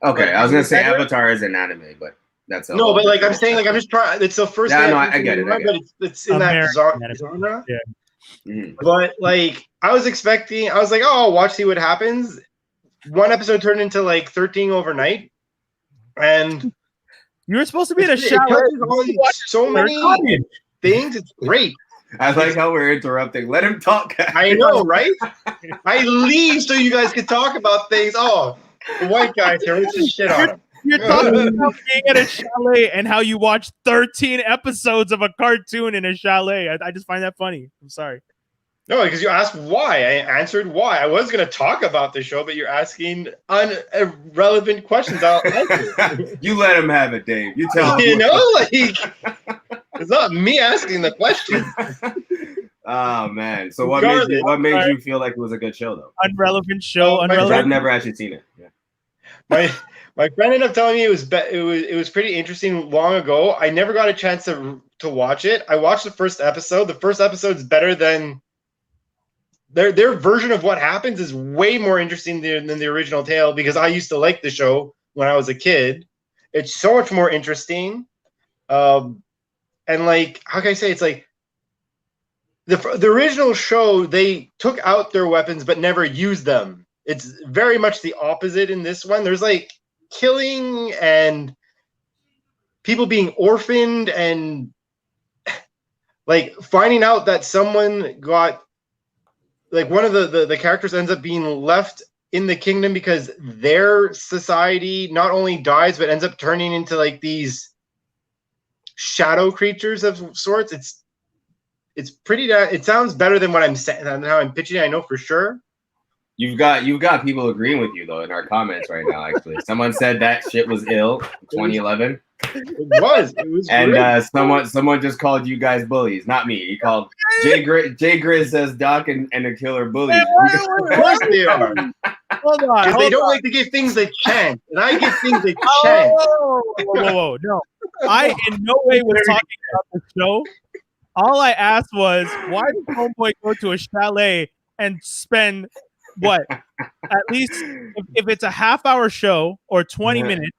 Okay, I was gonna say Avatar is an anime, but that's no. But like I'm saying, like I'm just trying. It's the first. Yeah, no, I get it. But it's in that genre. Yeah. Mm. But like I was expecting, I was like, oh, I'll watch, see what happens. One episode turned into like 13 overnight, and you were supposed to be in a shower. On so many things. It's great. I like how we're interrupting. Let him talk. I know, right? I leave so you guys can talk about things. Oh, the white guys here, let's just shit on him. You're talking about being at a chalet and how you watch 13 episodes of a cartoon in a chalet. I just find that funny. I'm sorry. No, because you asked why. I answered why. I was going to talk about the show, but you're asking irrelevant questions. I'll answer. You let him have it, Dave. You tell him. You know, like, it's not me asking the question. Oh, man. So what made you feel like it was a good show, though? Unrelevant show. I've never actually seen it. Yeah. My friend ended up telling me it was pretty interesting long ago. I never got a chance to watch it. I watched the first episode. The first episode's better than their version of what happens is way more interesting than the original tale, because I used to like the show when I was a kid. It's so much more interesting. And like, how can I say, it's like the original show, they took out their weapons but never used them. It's very much the opposite in this one. There's like killing and people being orphaned and like finding out that someone got, like one of the characters ends up being left in the kingdom because their society not only dies but ends up turning into like these shadow creatures of sorts. It's pretty. It sounds better than what I'm saying, than how I'm pitching it. I know for sure. You've got people agreeing with you though in our comments right now. Actually, someone said that shit was ill. 2011. It was. And someone just called you guys bullies, not me. He called Jay Grizz says Doc and the killer bullies. Of course they are. Hold on. Because they don't like to give things a chance, and I give things a chance. Whoa. No, I in no way was talking about the show. All I asked was, why did Homeboy go to a chalet and spend what? At least if it's a half-hour show or 20 minutes,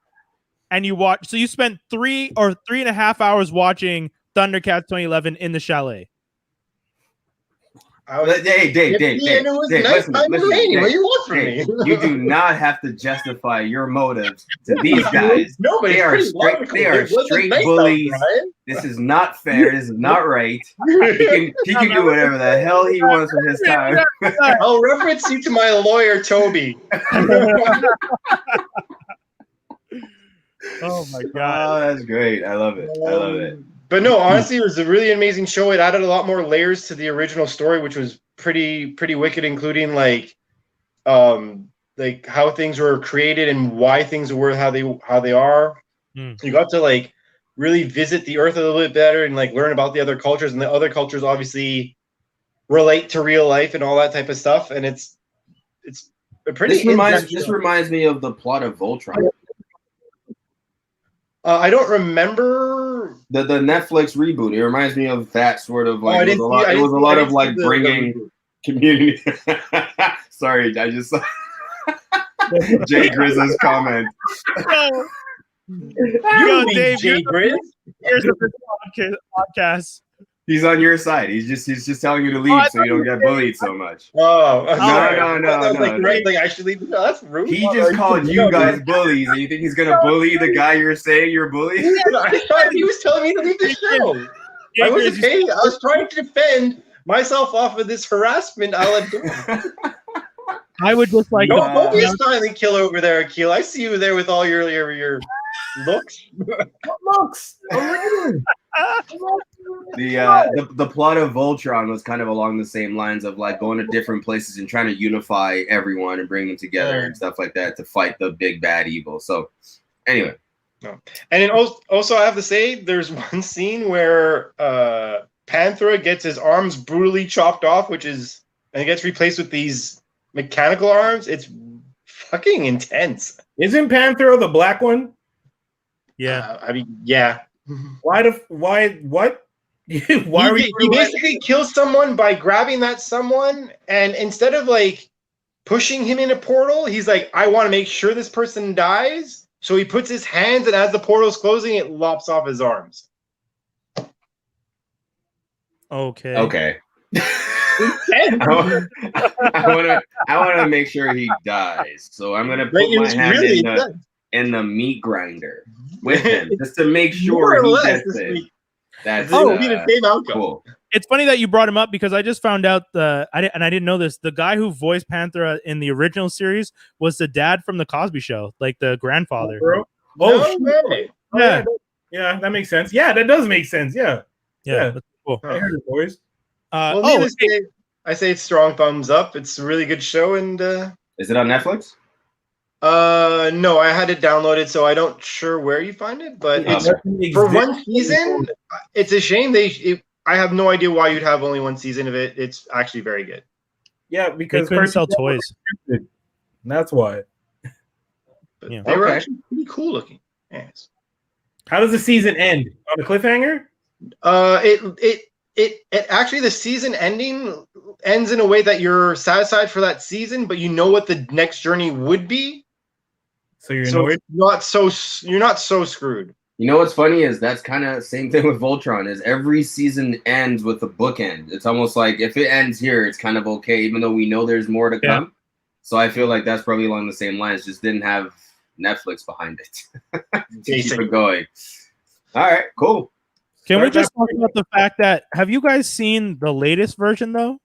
and you watch, so you spent 3 or 3.5 hours watching Thundercats 2011 in the chalet. Dave, listen, what do you want from me? You do not have to justify your motives to these guys. No, but they are straight bullies. This is not fair. This is not right. He can do whatever the hell he wants with his time. I'll reference you to my lawyer, Toby. Oh my god! Oh, that's great. I love it. I love it. But no, honestly, it was a really amazing show. It added a lot more layers to the original story, which was pretty wicked, including like how things were created and why things were how they are. You got to like really visit the Earth a little bit better and like learn about the other cultures, and the other cultures obviously relate to real life and all that type of stuff. And it's a pretty. This reminds me of the plot of Voltron. I don't remember the Netflix reboot. It reminds me of that sort of like it was a lot of like bringing community. Sorry, I just saw Jay Grizz's comment. Yo, Dave, Jay Grizz. Here's the podcast. He's on your side. He's just telling you to leave so you don't get bullied so much. Oh, no. Like, I should leave. No, that's rude. He just called you guys bullies, and you think he's gonna bully the guy you're saying you're bullying? I thought he was telling me to leave the show. I was trying to defend myself off of this harassment. I would just like don't be a silent killer over there, Akil. I see you there with all your looks. Looks. The plot of Voltron was kind of along the same lines of like going to different places and trying to unify everyone and bring them together and stuff like that to fight the big bad evil. So anyway. No. And then also I have to say there's one scene where Panthera gets his arms brutally chopped off, and it gets replaced with these mechanical arms. It's fucking intense. Isn't Panthera the black one? Yeah. I mean, yeah. What? Why he basically kills someone by grabbing that someone, and instead of like pushing him in a portal, he's like, I want to make sure this person dies. So he puts his hands, and as the portal's closing, it lops off his arms. Okay. I want to make sure he dies. So I'm gonna put my hand in the meat grinder with him just to make sure he gets it. That's the same outcome. Cool. It's funny that you brought him up because I just found out I didn't know this. The guy who voiced Panthera in the original series was the dad from the Cosby Show, like the grandfather. Yeah, that makes sense. Yeah, that does make sense. Yeah. That's cool. I heard it, boys. I say it's strong thumbs up. It's a really good show, and is it on Netflix? No, I had it downloaded, so I don't sure where you find it, but it's for one season. It's a shame I have no idea why you'd have only one season of it. It's actually very good. Yeah, because they couldn't sell toys. That's why. But they were actually pretty cool looking. Yes. How does the season end? On a cliffhanger? It actually, the season ending ends in a way that you're satisfied for that season, but you know what the next journey would be. So you're not so screwed. You know what's funny is that's kind of same thing with Voltron. Is every season ends with a bookend. It's almost like if it ends here, it's kind of okay, even though we know there's more to come. So I feel like that's probably along the same lines. Just didn't have Netflix behind it to keep it going. All right, cool. Can we just talk about the fact that have you guys seen the latest version though?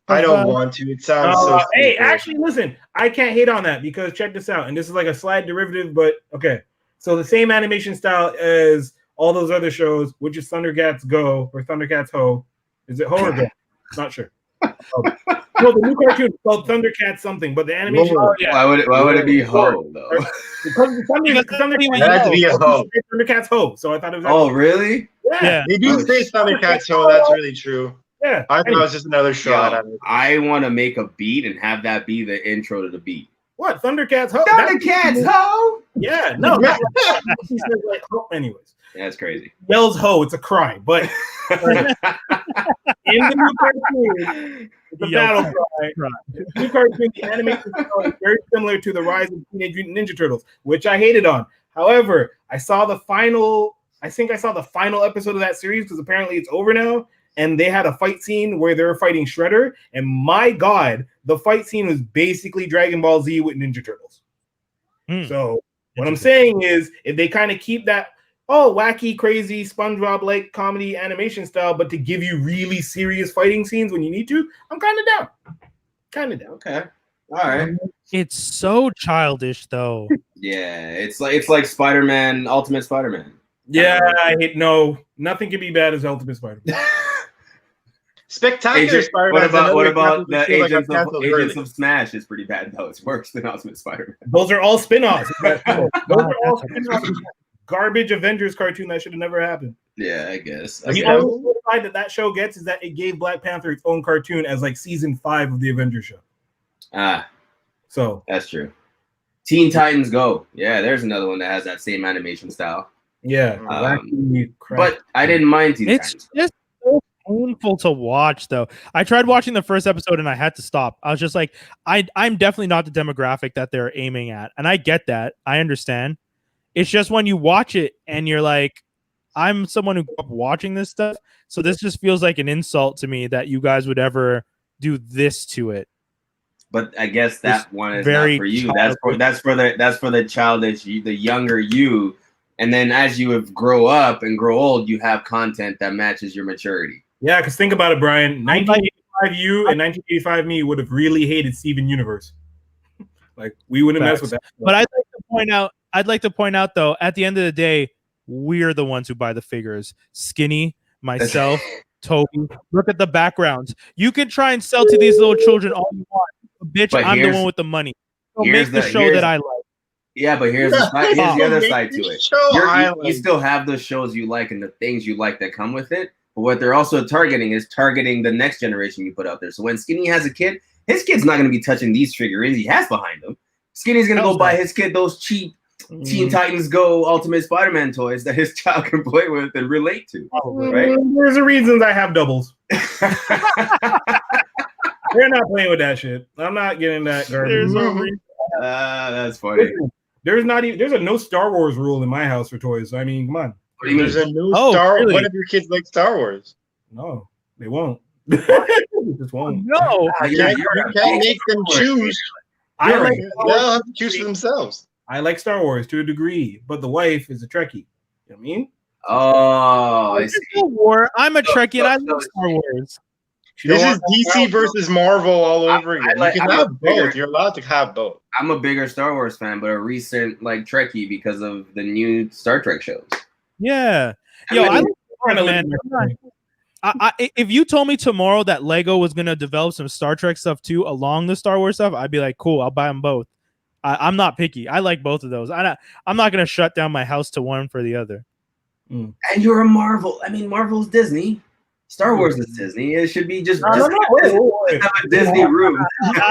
I don't want to. It sounds so hey, actually, listen, I can't hate on that because check this out. And this is like a slight derivative, but okay. So the same animation style as all those other shows, which is Thundercats Go or Thundercats Ho. Is it Ho or Go? Not sure. No, the new cartoon is called Thundercats something, but the animation. Why would it be Ho though? Because it had to be a Ho. Thundercats Ho. So I thought it was. Oh, really? Yeah. They do say Thundercats Ho. That's really true. Yeah. I thought it was just another shot. Yeah, I want to make a beat and have that be the intro to the beat. What? Thundercats Ho? Thundercats Ho? Yeah. No. He says like Ho. Anyways. Yeah, that's crazy. Yells Ho. It's a cry, but. in the new cartoon, it's a battle cry. The new cartoon, the animation style is very similar to the Rise of Teenage Mutant Ninja Turtles, which I hated on. However, I think I saw the final episode of that series because apparently it's over now. And they had a fight scene where they were fighting Shredder. And my God, the fight scene was basically Dragon Ball Z with Ninja Turtles. So what I'm saying is, if they kind of keep that, wacky, crazy, SpongeBob-like comedy animation style, but to give you really serious fighting scenes when you need to, I'm kind of down. Okay. All right. It's so childish, though. Yeah, it's like Spider-Man, Ultimate Spider-Man. Yeah, nothing can be bad as Ultimate Spider-Man. Spectacular Spider-Man. What about the Agents of Smash? Is pretty bad though. It's worse than Ultimate Spider-Man. Those are all spin-offs. Garbage Avengers cartoon that should have never happened. Yeah, I guess. The only side that show gets is that it gave Black Panther its own cartoon as like season 5 of the Avengers show. So that's true. Teen Titans Go. Yeah, there's another one that has that same animation style. Yeah, but I didn't mind Teen Titans. It's just so painful to watch, though. I tried watching the first episode and I had to stop. I was just like, I'm definitely not the demographic that they're aiming at, and I get that. I understand. It's just when you watch it and you're like, I'm someone who grew up watching this stuff, so this just feels like an insult to me that you guys would ever do this to it. But I guess that one is not for you. That's for the childish, the younger you. And then as you grow up and grow old, you have content that matches your maturity. Yeah, because think about it, Brian. 1985 you and 1985 me would have really hated Steven Universe. Like, we wouldn't mess with that. But I'd like to point out, though, at the end of the day, we're the ones who buy the figures. Skinny, myself, Toby. Look at the backgrounds. You can try and sell to these little children all you want. Bitch, I'm the one with the money. So make the show that I like. Yeah, but here's the other side to it. You still have the shows you like and the things you like that come with it. But what they're also targeting the next generation you put out there. So when Skinny has a kid, his kid's not going to be touching these figurines he has behind him. Skinny's going to go buy his kid those cheap Teen Titans Go Ultimate Spider-Man toys that his child can play with and relate to. Right? There's a reason I have doubles. We're not playing with that shit. I'm not getting that garbage. There's no reason. That's funny. There's a no Star Wars rule in my house for toys. I mean, come on. There's a new Star Wars. Really? What if your kids like Star Wars? No, they won't. They just won't. No, you can't make them choose. They'll have to choose for themselves. I like Star Wars to a degree, but the wife is a Trekkie. You know what I mean? Oh, I see. I'm a Trekkie and I love Star Wars. This is DC versus Marvel all over again. You can have both. You're allowed to have both. I'm a bigger Star Wars fan, but a recent Trekkie because of the new Star Trek shows. Yeah. If you told me tomorrow that Lego was going to develop some Star Trek stuff too along the Star Wars stuff, I'd be like, cool, I'll buy them both. I'm not picky. I like both of those. I'm not going to shut down my house to one for the other. And you're a Marvel. I mean, Marvel's Disney. Star Wars is Disney. It should be just have a Disney room. It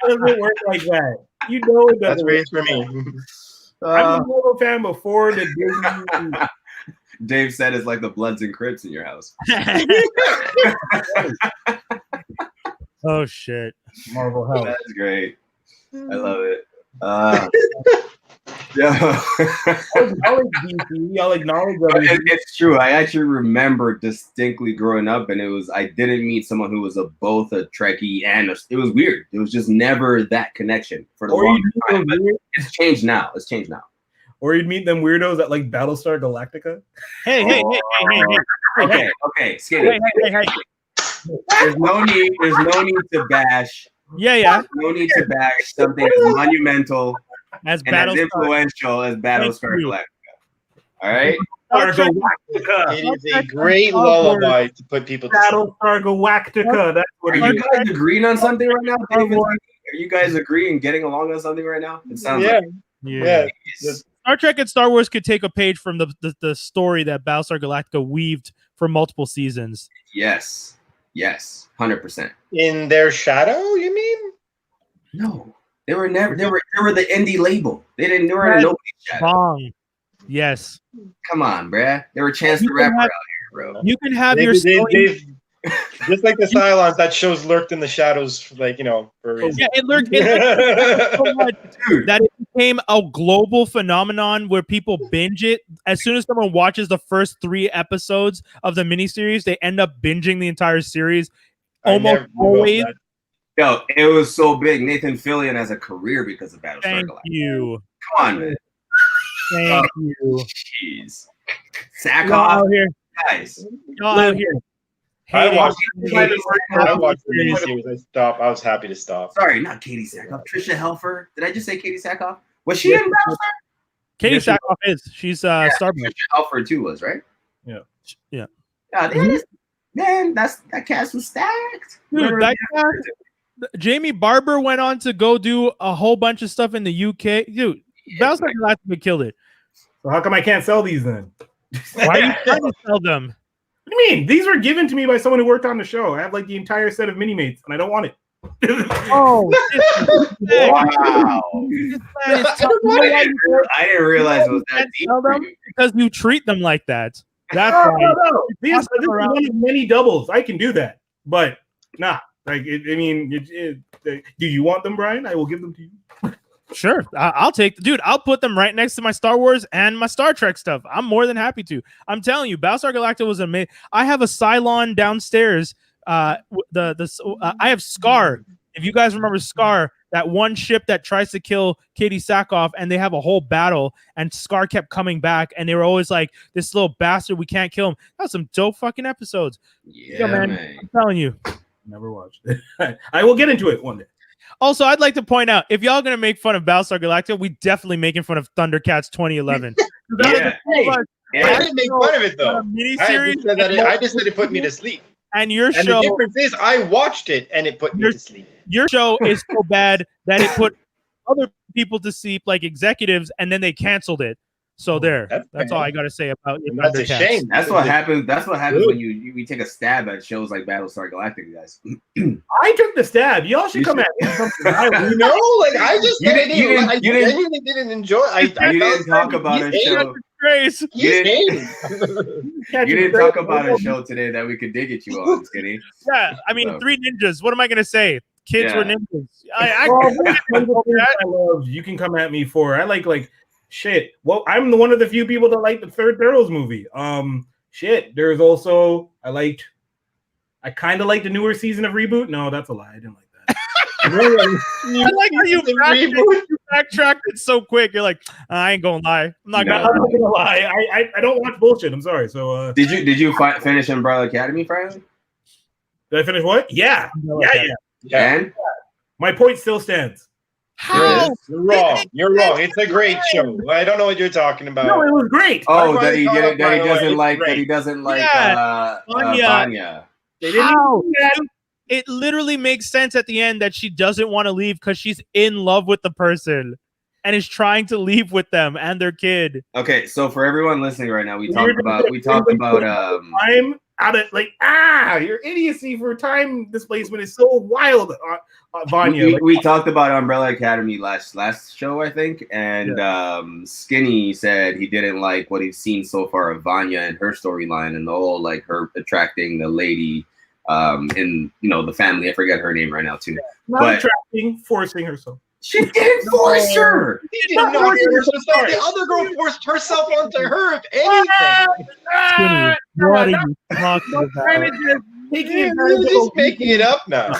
doesn't work like that. You know it doesn't. That's for me. I'm a Marvel fan before the Disney. Dave said it's like the Bloods and Crips in your house. Oh shit! Marvel House. That's great. I love it. Yeah. I like DC. I'll acknowledge that. It's true. I actually remember distinctly growing up, and I didn't meet someone who was both a Trekkie and it was weird. It was just never that connection for the longest time. But it's changed now. Or you'd meet them weirdos at like Battlestar Galactica. Hey. Okay, Skinny. Hey. There's no need to bash. Yeah. No need to bash something as monumental as influential as Battlestar Galactica. All right? It is a great lullaby to put people to sleep. Battlestar Galactica. That's what Are you guys agreeing on something right now? David? Are you guys agreeing, getting along on something right now? It sounds yeah. Star Trek and Star Wars could take a page from the story that Battlestar Galactica weaved for multiple seasons. Yes, 100%. In their shadow, you mean? No, they were never. They were the indie label. They were in nobody's shadow. Wrong. Yes. Come on, bruh. They were Chance the Rapper out here, bro. You can have They've Just like the Cylons, that shows lurked in the shadows, like, you know, for a reason. Yeah, it lurked so much that it became a global phenomenon where people binge it. As soon as someone watches the first 3 episodes of the miniseries, they end up binging the entire series. Almost always. Yo, it was so big. Nathan Fillion has a career because of Battlestar Galactica. Thank you. Come on, man. Thank you. Jeez. Sackhoff. Guys. Out here. I watched the series. I stopped. I was happy to stop. Sorry, not Katie Sackhoff. Trisha Helfer. Did I just say Katie Sackhoff? Was she in Battlestar? Katie Sackhoff is. She's Starbucks. Trisha Helfer too was, right? Yeah. Yeah, man, that cast was stacked. Dude, that cast, Jamie Barber went on to go do a whole bunch of stuff in the UK. Dude, Battlestar Galactica killed it. So how come I can't sell these then? Why are you trying to sell them? What do you mean? These were given to me by someone who worked on the show. I have like the entire set of Mini-Mates, and I don't want it. Oh, wow. I didn't realize it was that deep for you. Because you treat them like that. That's no. This is one of many doubles. I can do that, but nah. Like, do you want them, Brian? I will give them to you. Sure, I'll take. Dude, I'll put them right next to my Star Wars and my Star Trek stuff. I'm more than happy to. I'm telling you, Battlestar Galactica was amazing. I have a Cylon downstairs. I have Scar. If you guys remember Scar, that one ship that tries to kill Katie Sackhoff, and they have a whole battle, and Scar kept coming back, and they were always like, "This little bastard, we can't kill him." That was some dope fucking episodes. Yeah, man. I'm telling you. Never watched it. I will get into it one day. Also, I'd like to point out, if y'all gonna make fun of Battlestar Galactica, we definitely making fun of Thundercats 2011. I didn't make fun of it though. I just said it put me to sleep. And your show. The difference is, I watched it and it put me to sleep. Your show is so bad that it put other people to sleep, like executives, and then they canceled it. So that's all I got to say about it. That's a shame. That's what happens. That's what happens when we take a stab at shows like Battlestar Galactica, guys. I took the stab. Y'all should come at me. I just genuinely didn't enjoy. You didn't talk about a show. You didn't talk about a show today that we could dig at you on, Skinny. Yeah, I mean, Three Ninjas. What am I gonna say? Kids were ninjas. I love. You can come at me for. I like. Shit. Well, I'm one of the few people that like the third Turtles movie. Shit. There's also I kind of like the newer season of Reboot. No, that's a lie. I didn't like that. I like how you backtracked it so quick. You're like, I ain't gonna lie. I'm not gonna lie. I don't watch bullshit. I'm sorry. So did you finish Umbrella Academy, Friday? Did I finish what? Yeah. And my point still stands. How? You're wrong. You're wrong. It's a great show. I don't know what you're talking about. No, it was great. Oh, that he doesn't like Vanya. How? It literally makes sense at the end that she doesn't want to leave because she's in love with the person and is trying to leave with them and their kid. Okay, so for everyone listening right now, we talked about I'm out of your idiocy for time displacement is so wild, Vanya. We talked about Umbrella Academy last show, I think, and Skinny said he didn't like what he's seen so far of Vanya and her storyline and the whole like her attracting the lady in the family. I forget her name right now too. Not attracting, forcing herself. She didn't force her. She didn't know the other girl forced herself onto her, if anything. Skinny, what are you talking about? You're just making it up now.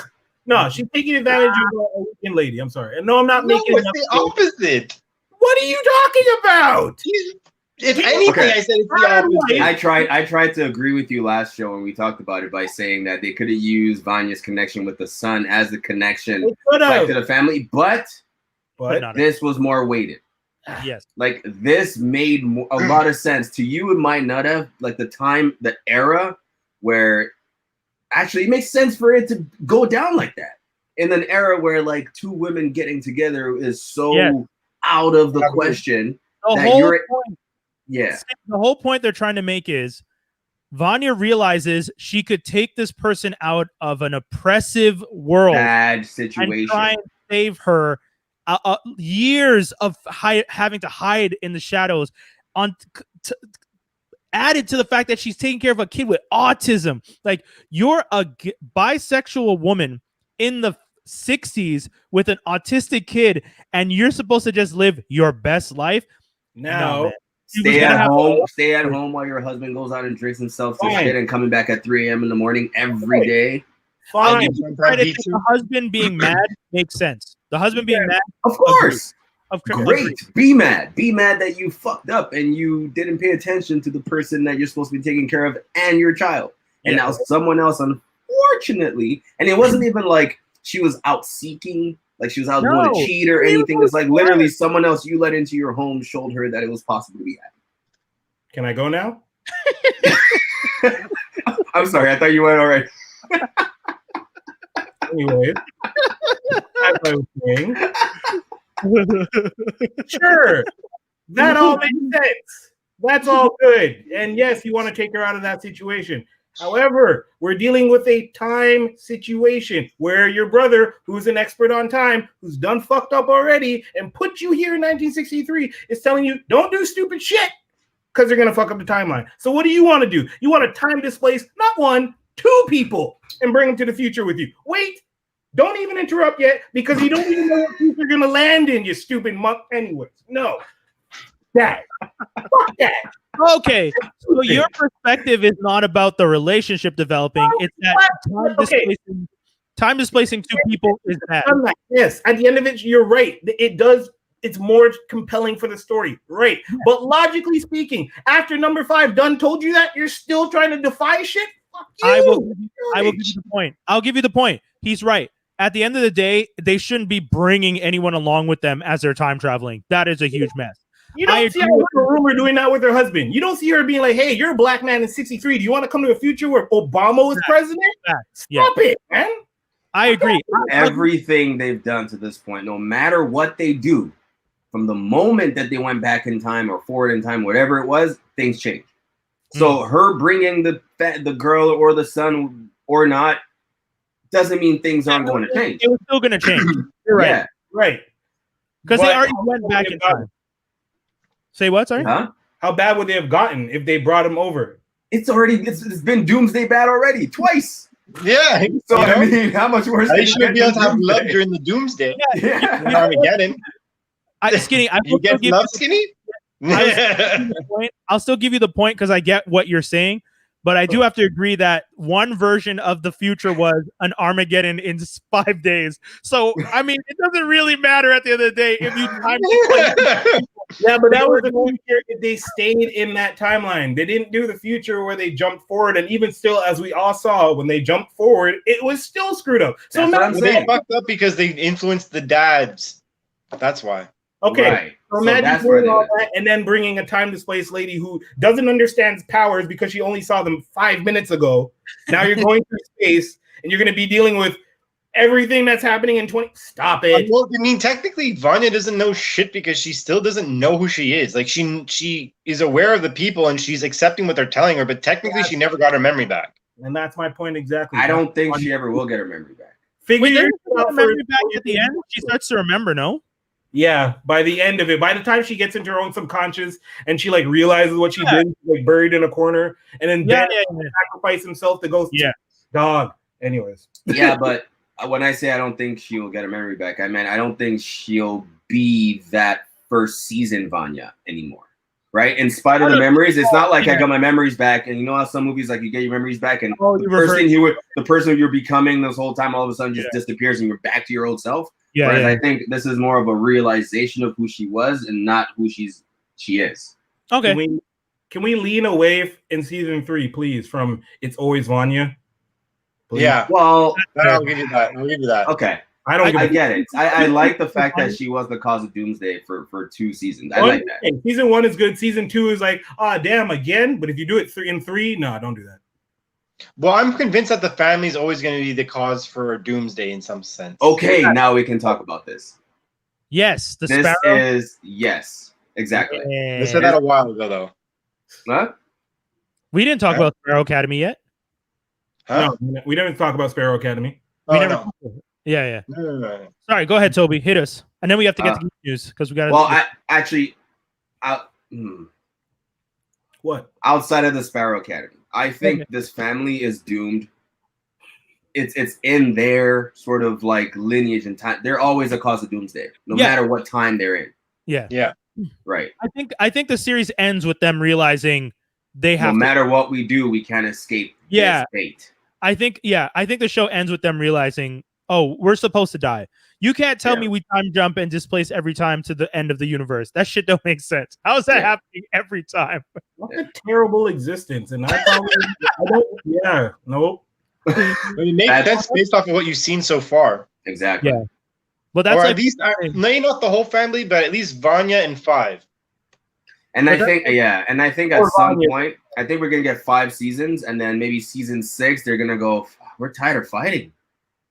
No, she's taking advantage of a weekend lady. I'm sorry. And no, I'm not making it up. It's the opposite. What are you talking about? If anything, I said it's the opposite. I tried to agree with you last show when we talked about it by saying that they could have used Vanya's connection with the son as the connection back to the family, but this was more weighted. Yes, like this made a lot of sense to you. It might not have, like the era where actually it makes sense for it to go down like that in an era where like two women getting together is so out of the question. The whole point they're trying to make is Vanya realizes she could take this person out of an oppressive world, bad situation, and try and save her. Years of having to hide in the shadows added to the fact that she's taking care of a kid with autism. Like, you're a bisexual woman in the 60s with an autistic kid, and you're supposed to just live your best life. Now, No, stay at home while your husband goes out and drinks himself to shit and coming back at 3 a.m. in the morning every day. fine. The husband being mad makes sense. The husband being mad, of course. Great. Be mad. Be mad that you fucked up and you didn't pay attention to the person that you're supposed to be taking care of and your child. And now someone else, unfortunately, and it wasn't even like she was out seeking, like she was out doing a cheat or anything. It's like literally someone else you let into your home showed her that it was possible to be happy. Can I go now? I'm sorry. I thought you went all right. Anyway, as I was saying, sure, that all makes sense. That's all good. And yes, you want to take her out of that situation. However, we're dealing with a time situation where your brother, who's an expert on time, who's done fucked up already and put you here in 1963, is telling you, don't do stupid shit because they're going to fuck up the timeline. So what do you want to do? You want to time displace not 1, 2 people and bring them to the future with you. Wait, don't even interrupt yet because you don't even know what future you're going to land in, you stupid monk. Anyways, no. That. Fuck that. Okay, so your perspective is not about the relationship developing. It's that time displacing 2 people is bad. Yes, at the end of it, you're right. It does. It's more compelling for the story, right? But logically speaking, after number 5 done told you that, you're still trying to defy shit. Fuck you. I will give you the point. I'll give you the point. He's right. At the end of the day, they shouldn't be bringing anyone along with them as they're time traveling. That is a huge mess. You don't see her rumor doing that with her husband. You don't see her being like, hey, you're a black man in 63. Do you want to come to a future where Obama was president? Stop it, man. I agree. Everything they've done to this point, no matter what they do, from the moment that they went back in time or forward in time, whatever it was, things changed. So her bringing the girl or the son or not doesn't mean things aren't going to change. It was still going to change. You're right. Yeah. Right. Because they already went back in time. Say what? Sorry. Huh? How bad would they have gotten if they brought him over? It's been doomsday bad already twice. Yeah. So I mean, how much worse? They should be able to have love during the doomsday. Yeah. Armageddon. Skinny, I You get love, Skinny? I'll still give you the point because I get what you're saying, but I do have to agree that one version of the future was an Armageddon in 5 days. So I mean, it doesn't really matter at the end of the day if you time. Yeah, but that was the future. They stayed in that timeline. They didn't do the future where they jumped forward, and even still, as we all saw, when they jumped forward, it was still screwed up. So they fucked up because they influenced the dads. That's why. Okay, Right. so imagine doing all that and then bringing a time displaced lady who doesn't understand powers because she only saw them 5 minutes ago. Now you're going through space and you're going to be dealing with everything that's happening in 20. Stop it. Well, I mean, technically, Vanya doesn't know shit because she still doesn't know who she is. Like she is aware of the people and she's accepting what they're telling her, but technically, she never got her memory back. And that's my point exactly. I don't think she ever will get her memory back. Wait, doesn't she get her memory back at the end? She starts to remember, no? Yeah, by the end of it, by the time she gets into her own subconscious and she like realizes what she did, like buried in a corner, and then sacrifice himself to go. Dog. Anyways. Yeah, but when I say I don't think she'll get her memory back, I mean I don't think she'll be that first season Vanya anymore. Right? In spite of the memories, it's not like I got my memories back. And you know how some movies like you get your memories back, and the person you're becoming this whole time all of a sudden just disappears and you're back to your old self. Whereas I think this is more of a realization of who she was and not who she is. Okay. Can we lean away in season 3, please, from It's Always Vanya? Please? Yeah. Well, I'll give you that. I'll give you that. Okay. I get it. I like the fact that she was the cause of Doomsday for 2 seasons. I like that. Season 1 is good. Season 2 is like, damn, again. But if you do it in 3, no, don't do that. Well, I'm convinced that the family is always going to be the cause for Doomsday in some sense. Okay, now we can talk about this. Yes, this Sparrow? is yes, exactly. They said that a while ago, though. What? We didn't talk about Sparrow Academy yet. Huh? No, we didn't talk about Sparrow Academy. No. Yeah. No. Sorry, go ahead, Toby. Hit us, and then we have to get to news because we got. Well, What? Outside of the Sparrow Academy, I think this family is doomed. It's in their sort of like lineage and time. They're always a cause of doomsday, no matter what time they're in. Yeah. Right. I think the series ends with them realizing they have. No matter what we do, we can't escape this fate. I think the show ends with them realizing, oh, we're supposed to die. You can't tell me we time jump and displace every time to the end of the universe. That shit don't make sense. How is that happening every time? What a terrible existence. And I don't. Nope. It makes sense based off of what you've seen so far. Exactly. Yeah. Well, that's or like, at least maybe not the whole family, but at least Vanya and 5. And I think at some point, I think we're gonna get 5 seasons, and then maybe season 6, they're gonna go, we're tired of fighting.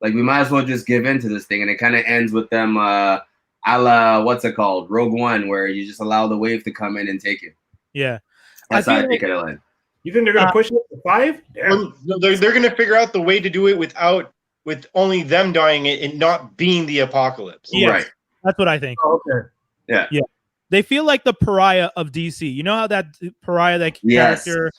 Like, we might as well just give in to this thing, and it kind of ends with them, a la, what's it called, Rogue One, where you just allow the wave to come in and take it. Yeah, that's how I think it'll end. You think they're gonna push it to 5? Well, they're gonna figure out the way to do it with only them dying it and not being the apocalypse. Yes, right. That's what I think. Oh, okay. Yeah. They feel like the pariah of DC. You know how that pariah, that character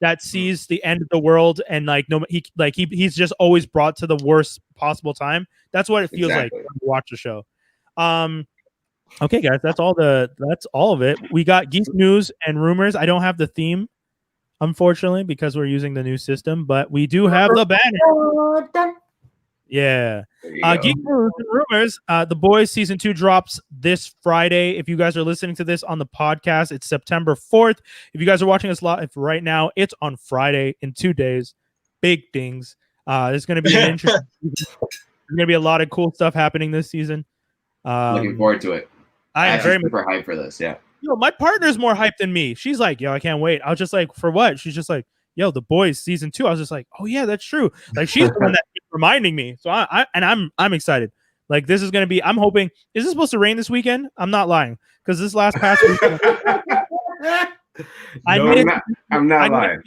that sees the end of the world and he's just always brought to the worst possible time. That's what it feels like when you watch the show. Okay, guys, that's all of it. We got geek news and rumors. I don't have the theme, unfortunately, because we're using the new system, but we do have the banner. Yeah. Geek news and rumors. The Boys season 2 drops this Friday. If you guys are listening to this on the podcast, it's September 4th. If you guys are watching us live right now, it's on Friday in 2 days. Big things. There's going to be an interesting season. There's going to be a lot of cool stuff happening this season. Looking forward to it. I am very super hyped for this. Yeah. My partner's more hyped than me. She's like, yo, I can't wait. I was just like, for what? She's just like, yo, The Boys season 2. I was just like, oh yeah, that's true. Like, she's the one that keeps reminding me. So I'm excited. Like, this is gonna be. I'm hoping. Is it supposed to rain this weekend? I'm not lying, because this last past weekend, I'm not lying.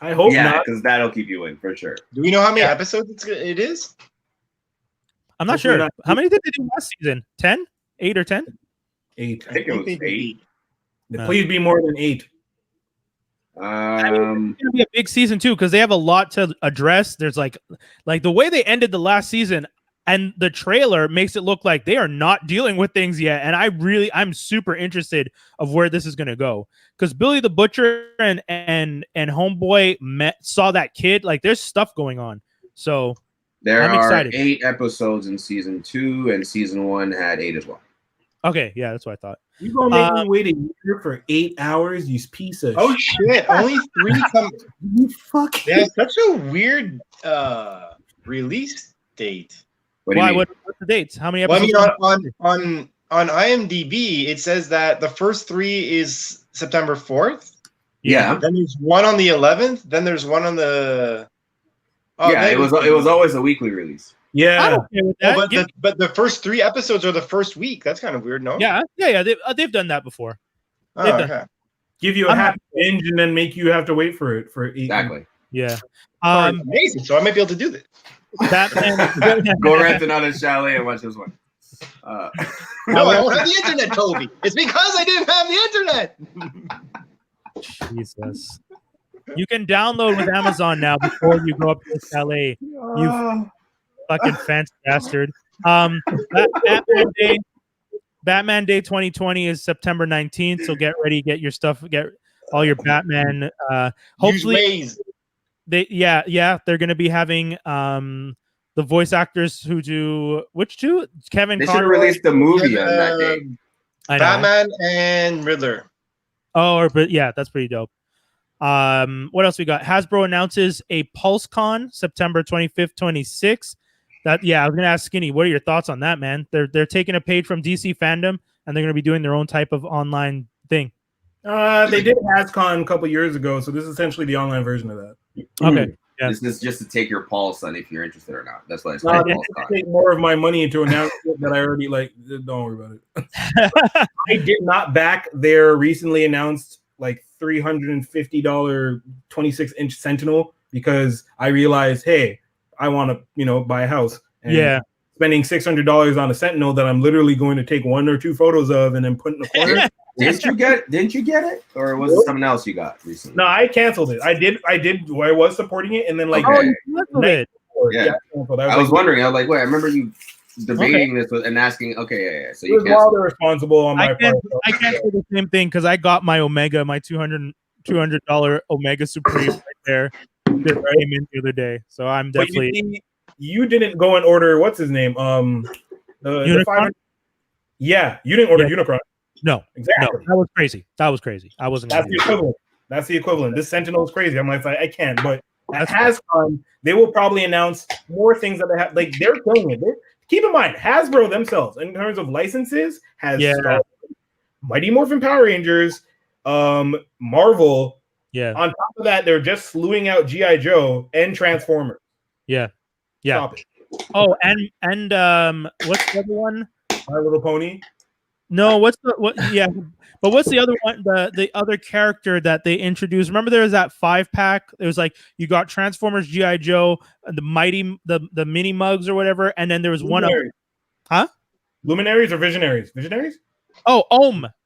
I hope not, because that'll keep you in for sure. Do we know how many episodes it is? I'm not sure. How many did they do last season? 10? 8 or 10? 8. I think it was 8. Please be more than 8. It's gonna be a big season too, because they have a lot to address. There's like the way they ended the last season, and the trailer makes it look like they are not dealing with things yet. And I'm super interested of where this is gonna go, because Billy the Butcher and Homeboy saw that kid. Like, there's stuff going on. So I'm excited. 8 episodes in season 2, and season 1 had 8 as well. Okay, yeah, that's what I thought. You gonna make me wait a year for 8 hours? You piece of shit! Shit! Only 3 come. You fuck. Yeah, such a weird release date. Why? What's the dates? How many episodes? Well, I mean, on IMDb, it says that the first 3 is September 4th. Yeah. Then there's one on the 11th. Then there's one on the. It was always a weekly release. Yeah, but the first 3 episodes are the first week. That's kind of weird, no? Yeah. They've done that before. Okay. Give you a happy binge and then make you have to wait for it for 8 exactly. Weeks. Yeah. Amazing. So I might be able to do this. Batman. Go rent another chalet and watch this one. No, I don't have the internet, Toby. It's because I didn't have the internet. Jesus. You can download with Amazon now before you go up to the chalet. You fucking fancy bastard. Batman Day 2020 is September 19th, so get ready, get your stuff, get all your Batman. Hopefully, they're going to be having the voice actors who do which two? Kevin. They should release the movie on that day. Batman and Riddler. But that's pretty dope. What else we got? Hasbro announces a PulseCon September 25th, 26th. I was gonna ask Skinny, what are your thoughts on that, man? They're taking a page from DC fandom and they're gonna be doing their own type of online thing. They did HasCon a couple years ago, so this is essentially the online version of that. Okay. Yeah. This is just to take your pulse on if you're interested or not. That's why it's called PulseCon. Take more of my money to announce it that I already like. Don't worry about it. I did not back their recently announced like $350 26-inch Sentinel because I realized, hey, I want to, buy a house. And spending $600 on a Sentinel that I'm literally going to take 1 or 2 photos of and then put in the corner. Didn't you get it, or was it something else you got recently? No, I canceled it. I was supporting it, and then like, Okay. you canceled it. Yeah. I was wondering. I was like, wait, I remember you debating this and asking. Okay, yeah. So it you was canceled. rather responsible on my part. I can't say the same thing because I got my Omega, my $200 Omega Supreme right there. Just came in the other day, so I'm But definitely. you didn't go and order what's his name? The 500. Yeah, you didn't order Unicron. No, exactly. No, that was crazy. That was crazy. I wasn't. That's the equivalent. That's the equivalent. This Sentinel is crazy. I'm like, I can't. But at HasCon, they will probably announce more things that they have. Like they're killing it. Keep in mind, Hasbro themselves, in terms of licenses, has Star Wars, Mighty Morphin Power Rangers, Marvel. Yeah. On top of that, they're just slewing out G.I. Joe and Transformers. Yeah. Yeah. Stop it. Oh, and what's the other one? My Little Pony. No, what? Yeah, but what's the other one? The other character that they introduced. Remember, there was that 5-pack. It was like you got Transformers, GI Joe, the the mini mugs or whatever, and then there was one other. Huh? Luminaries or Visionaries? Visionaries? Oh,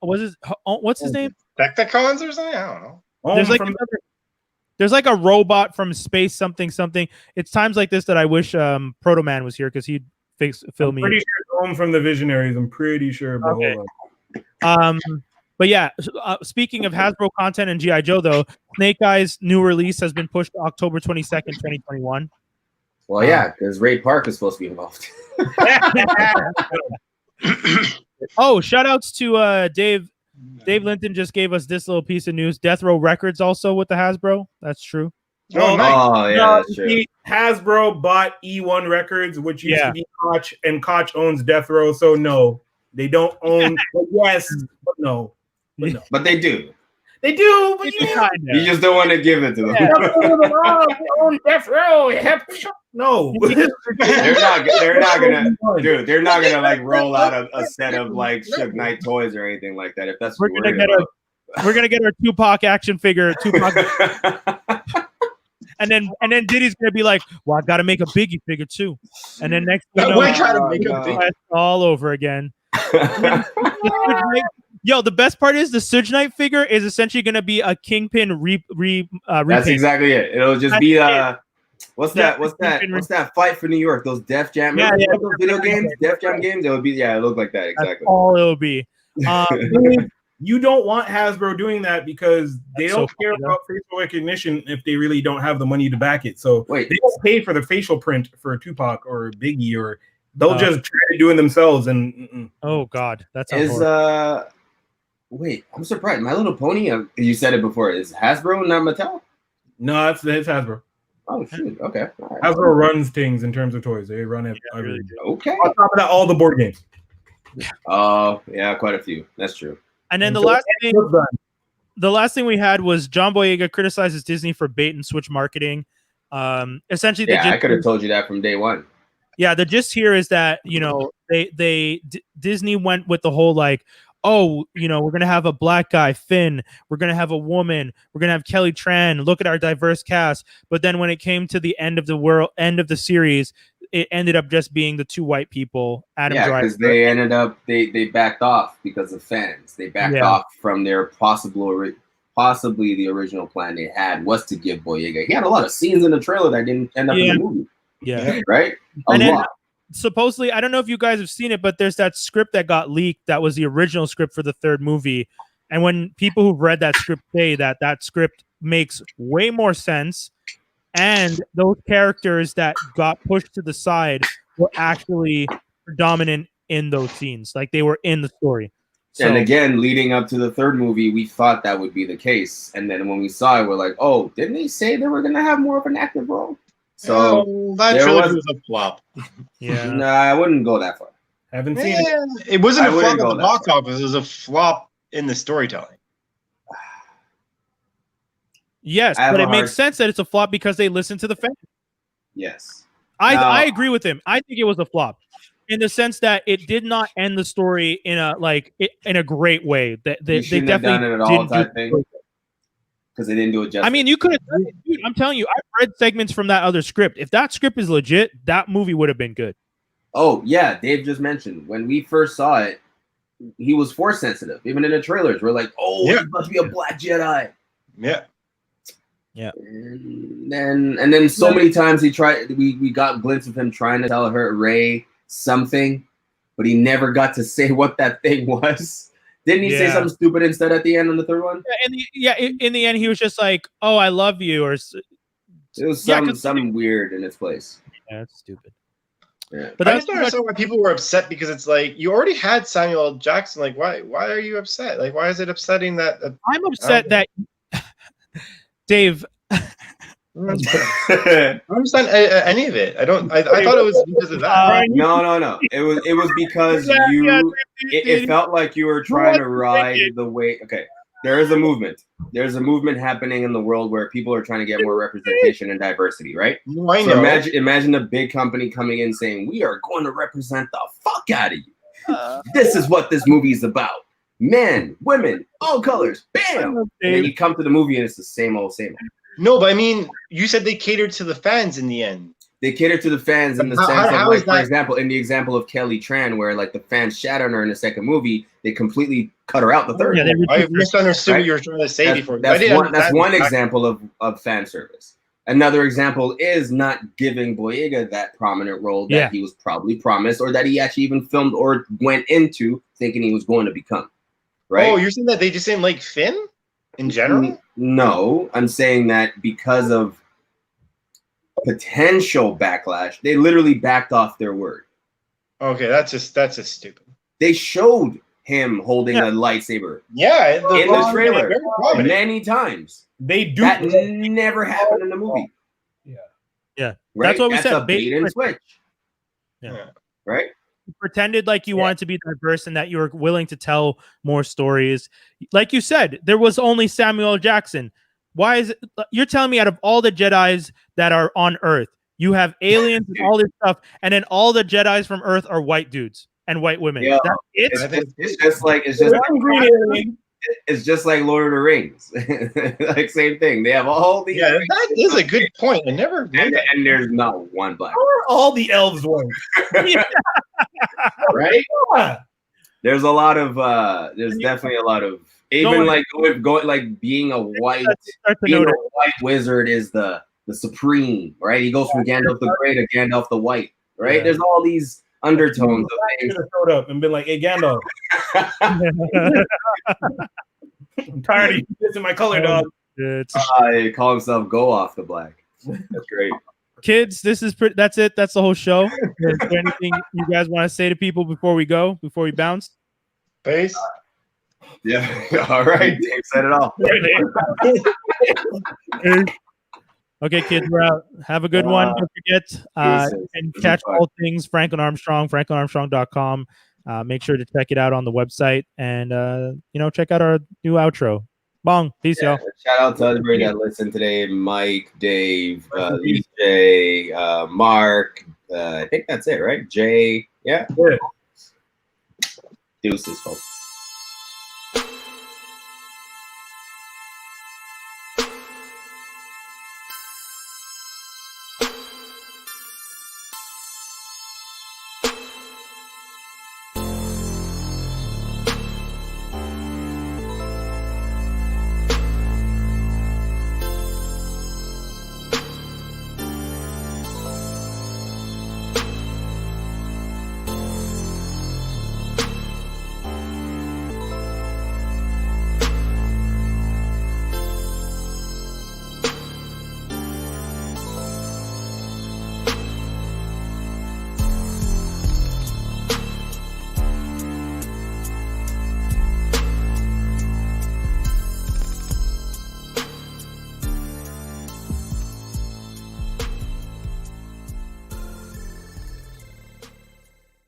was his? What's his name? Vecticons or something? I don't know. There's like a robot from space, something. It's times like this that I wish Proto Man was here because he'd fill me. Pretty sure it's home from the Visionaries. I'm pretty sure. But okay. But yeah, speaking of Hasbro content and GI Joe, though, Snake Eyes' new release has been pushed to October 22nd, 2021. Well, yeah, because Ray Park is supposed to be involved. Oh, shout outs to Dave. Dave Linton just gave us this little piece of news. Death Row Records also with the Hasbro. That's true. Oh, nice. That's true. Hasbro bought E1 Records, which used to be Koch, and Koch owns Death Row. So no, they don't own. But yes, but no. But they do. They do, but you just don't want to give it to them. Yeah. They own Death Row. No, they're not gonna like roll out a set of like Suge Knight toys or anything like that. If that's what we're gonna get our Tupac action figure, and then Diddy's gonna be like, "Well, I gotta make a Biggie figure too," and then next thing you know, we gotta make a Biggie all over again. Yo, the best part is the Suge Knight figure is essentially gonna be a Kingpin repaint. That's exactly it. It'll just be What's that fight for New York? Those Def Jam, those video games, Def Jam games. It would be, it looked like that exactly. That's all it would be. You don't want Hasbro doing that because they don't care about facial recognition if they really don't have the money to back it. So they don't pay for the facial print for Tupac or Biggie, or they'll just try to do it themselves. And oh god, that's wait, I'm surprised. My Little Pony. You said it before. Is Hasbro not Mattel? No, it's Hasbro. Oh shoot! Okay. All right. Hasbro runs things in terms of toys. They run it. Really okay. On top of that, all the board games. Oh yeah, quite a few. That's true. And then the last thing we had was John Boyega criticizes Disney for bait and switch marketing. Essentially, I could have told you that from day one. Yeah, the gist here is that Disney went with the whole like, oh, we're gonna have a black guy, Finn. We're gonna have a woman. We're gonna have Kelly Tran. Look at our diverse cast. But then when it came to the end of the series, it ended up just being the two white people. Adam Driver. Because they ended up they backed off because of fans. They backed off from their possibly the original plan they had was to give Boyega. He had a lot of scenes in the trailer that didn't end up in the movie. Yeah, right. Supposedly, I don't know if you guys have seen it, but there's that script that got leaked that was the original script for the third movie. And when people who've read that script say that script makes way more sense, and those characters that got pushed to the side were actually predominant in those scenes, like they were in the story. So, and again, leading up to the third movie, we thought that would be the case. And then when we saw it, we're like, oh, didn't they say they were going to have more of an active role? So that trilogy was a flop. Yeah, nah, I wouldn't go that far. Haven't seen it. It wasn't a flop at the box office. It was a flop in the storytelling. Yes, but it makes sense that it's a flop because they listen to the fans. Yes, I agree with him. I think it was a flop in the sense that it did not end the story in a great way. That they definitely done it at all type thing. Because they didn't do it justice. I mean, you could have done it, dude. I'm telling you, I've read segments from that other script. If that script is legit, that movie would have been good. Oh, yeah. Dave just mentioned when we first saw it, he was force sensitive. Even in the trailers, we're like, oh, Yeah. he must be a Black Jedi. Yeah. And then so many times he tried. We got a glimpse of him trying to tell her Rey something, but he never got to say what that thing was. Didn't he say something stupid instead at the end on the third one? In the end, he was just like, "Oh, I love you," or it was something weird in its place. Yeah, that's stupid. Yeah. But I just don't understand why people were upset, because it's like you already had Samuel L. Jackson. Like, why are you upset? Like, why is it upsetting that? I'm upset that Dave. I don't understand any of it. I don't. I thought it was because of that. No. It was because it felt like you were trying to ride the wave. Okay, there is a movement. There's a movement happening in the world where people are trying to get more representation and diversity, right? I know. So imagine a big company coming in saying, "We are going to represent the fuck out of you. This is what this movie is about. Men, women, all colors. Bam!" And then you come to the movie and it's the same old, same old. No, but I mean, you said they catered to the fans in the end. They cater to the fans in the sense of, like, for example, in the example of Kelly Tran, where like the fans shat on her in the second movie, they completely cut her out the third. Yeah, I misunderstood what you were trying to say before. That's one example of fan service. Another example is not giving Boyega that prominent role that he was probably promised, or that he actually even filmed or went into thinking he was going to become. Right? Oh, you're saying that they just didn't like Finn in general? No, I'm saying that because of potential backlash, they literally backed off their word. Okay, that's just stupid. They showed him holding a lightsaber. Yeah, in the trailer many times. They do that never happened in the movie. Yeah, right? That's what we That's said. A bait and switch. Yeah, right. You pretended like you wanted to be diverse and that you were willing to tell more stories. Like you said, there was only Samuel L. Jackson. Why is it? You're telling me out of all the Jedis that are on Earth, you have aliens and all this stuff, and then all the Jedis from Earth are white dudes and white women. Yeah, it's just like Lord of the Rings. Like same thing. They have all these. Yeah, that is a good point. I never. And there's not one black. How are all the elves white? Right? Yeah. There's a lot of. There's definitely a lot of. Even like going like being a white wizard is the supreme, right? He goes from Gandalf the Grey to Gandalf the White, right? Yeah. There's all these undertones of things. Showed up and been like, "Hey, Gandalf, I'm tired of you missing my color, dog." He call himself Go Off the Black. That's great. Kids, that's it. That's the whole show. Is there anything you guys want to say to people before we bounce? Peace. Yeah. All right. Dave said it all. Okay, kids, we're out. Have a good one. Don't forget, and catch all things Franklin Armstrong, franklinarmstrong.com. Make sure to check it out on the website, and check out our new outro. Bong. Peace, y'all. Shout out to everybody that listened today. Mike, Dave, DJ, Mark. I think that's it, right? Jay. Yeah. Deuces, folks.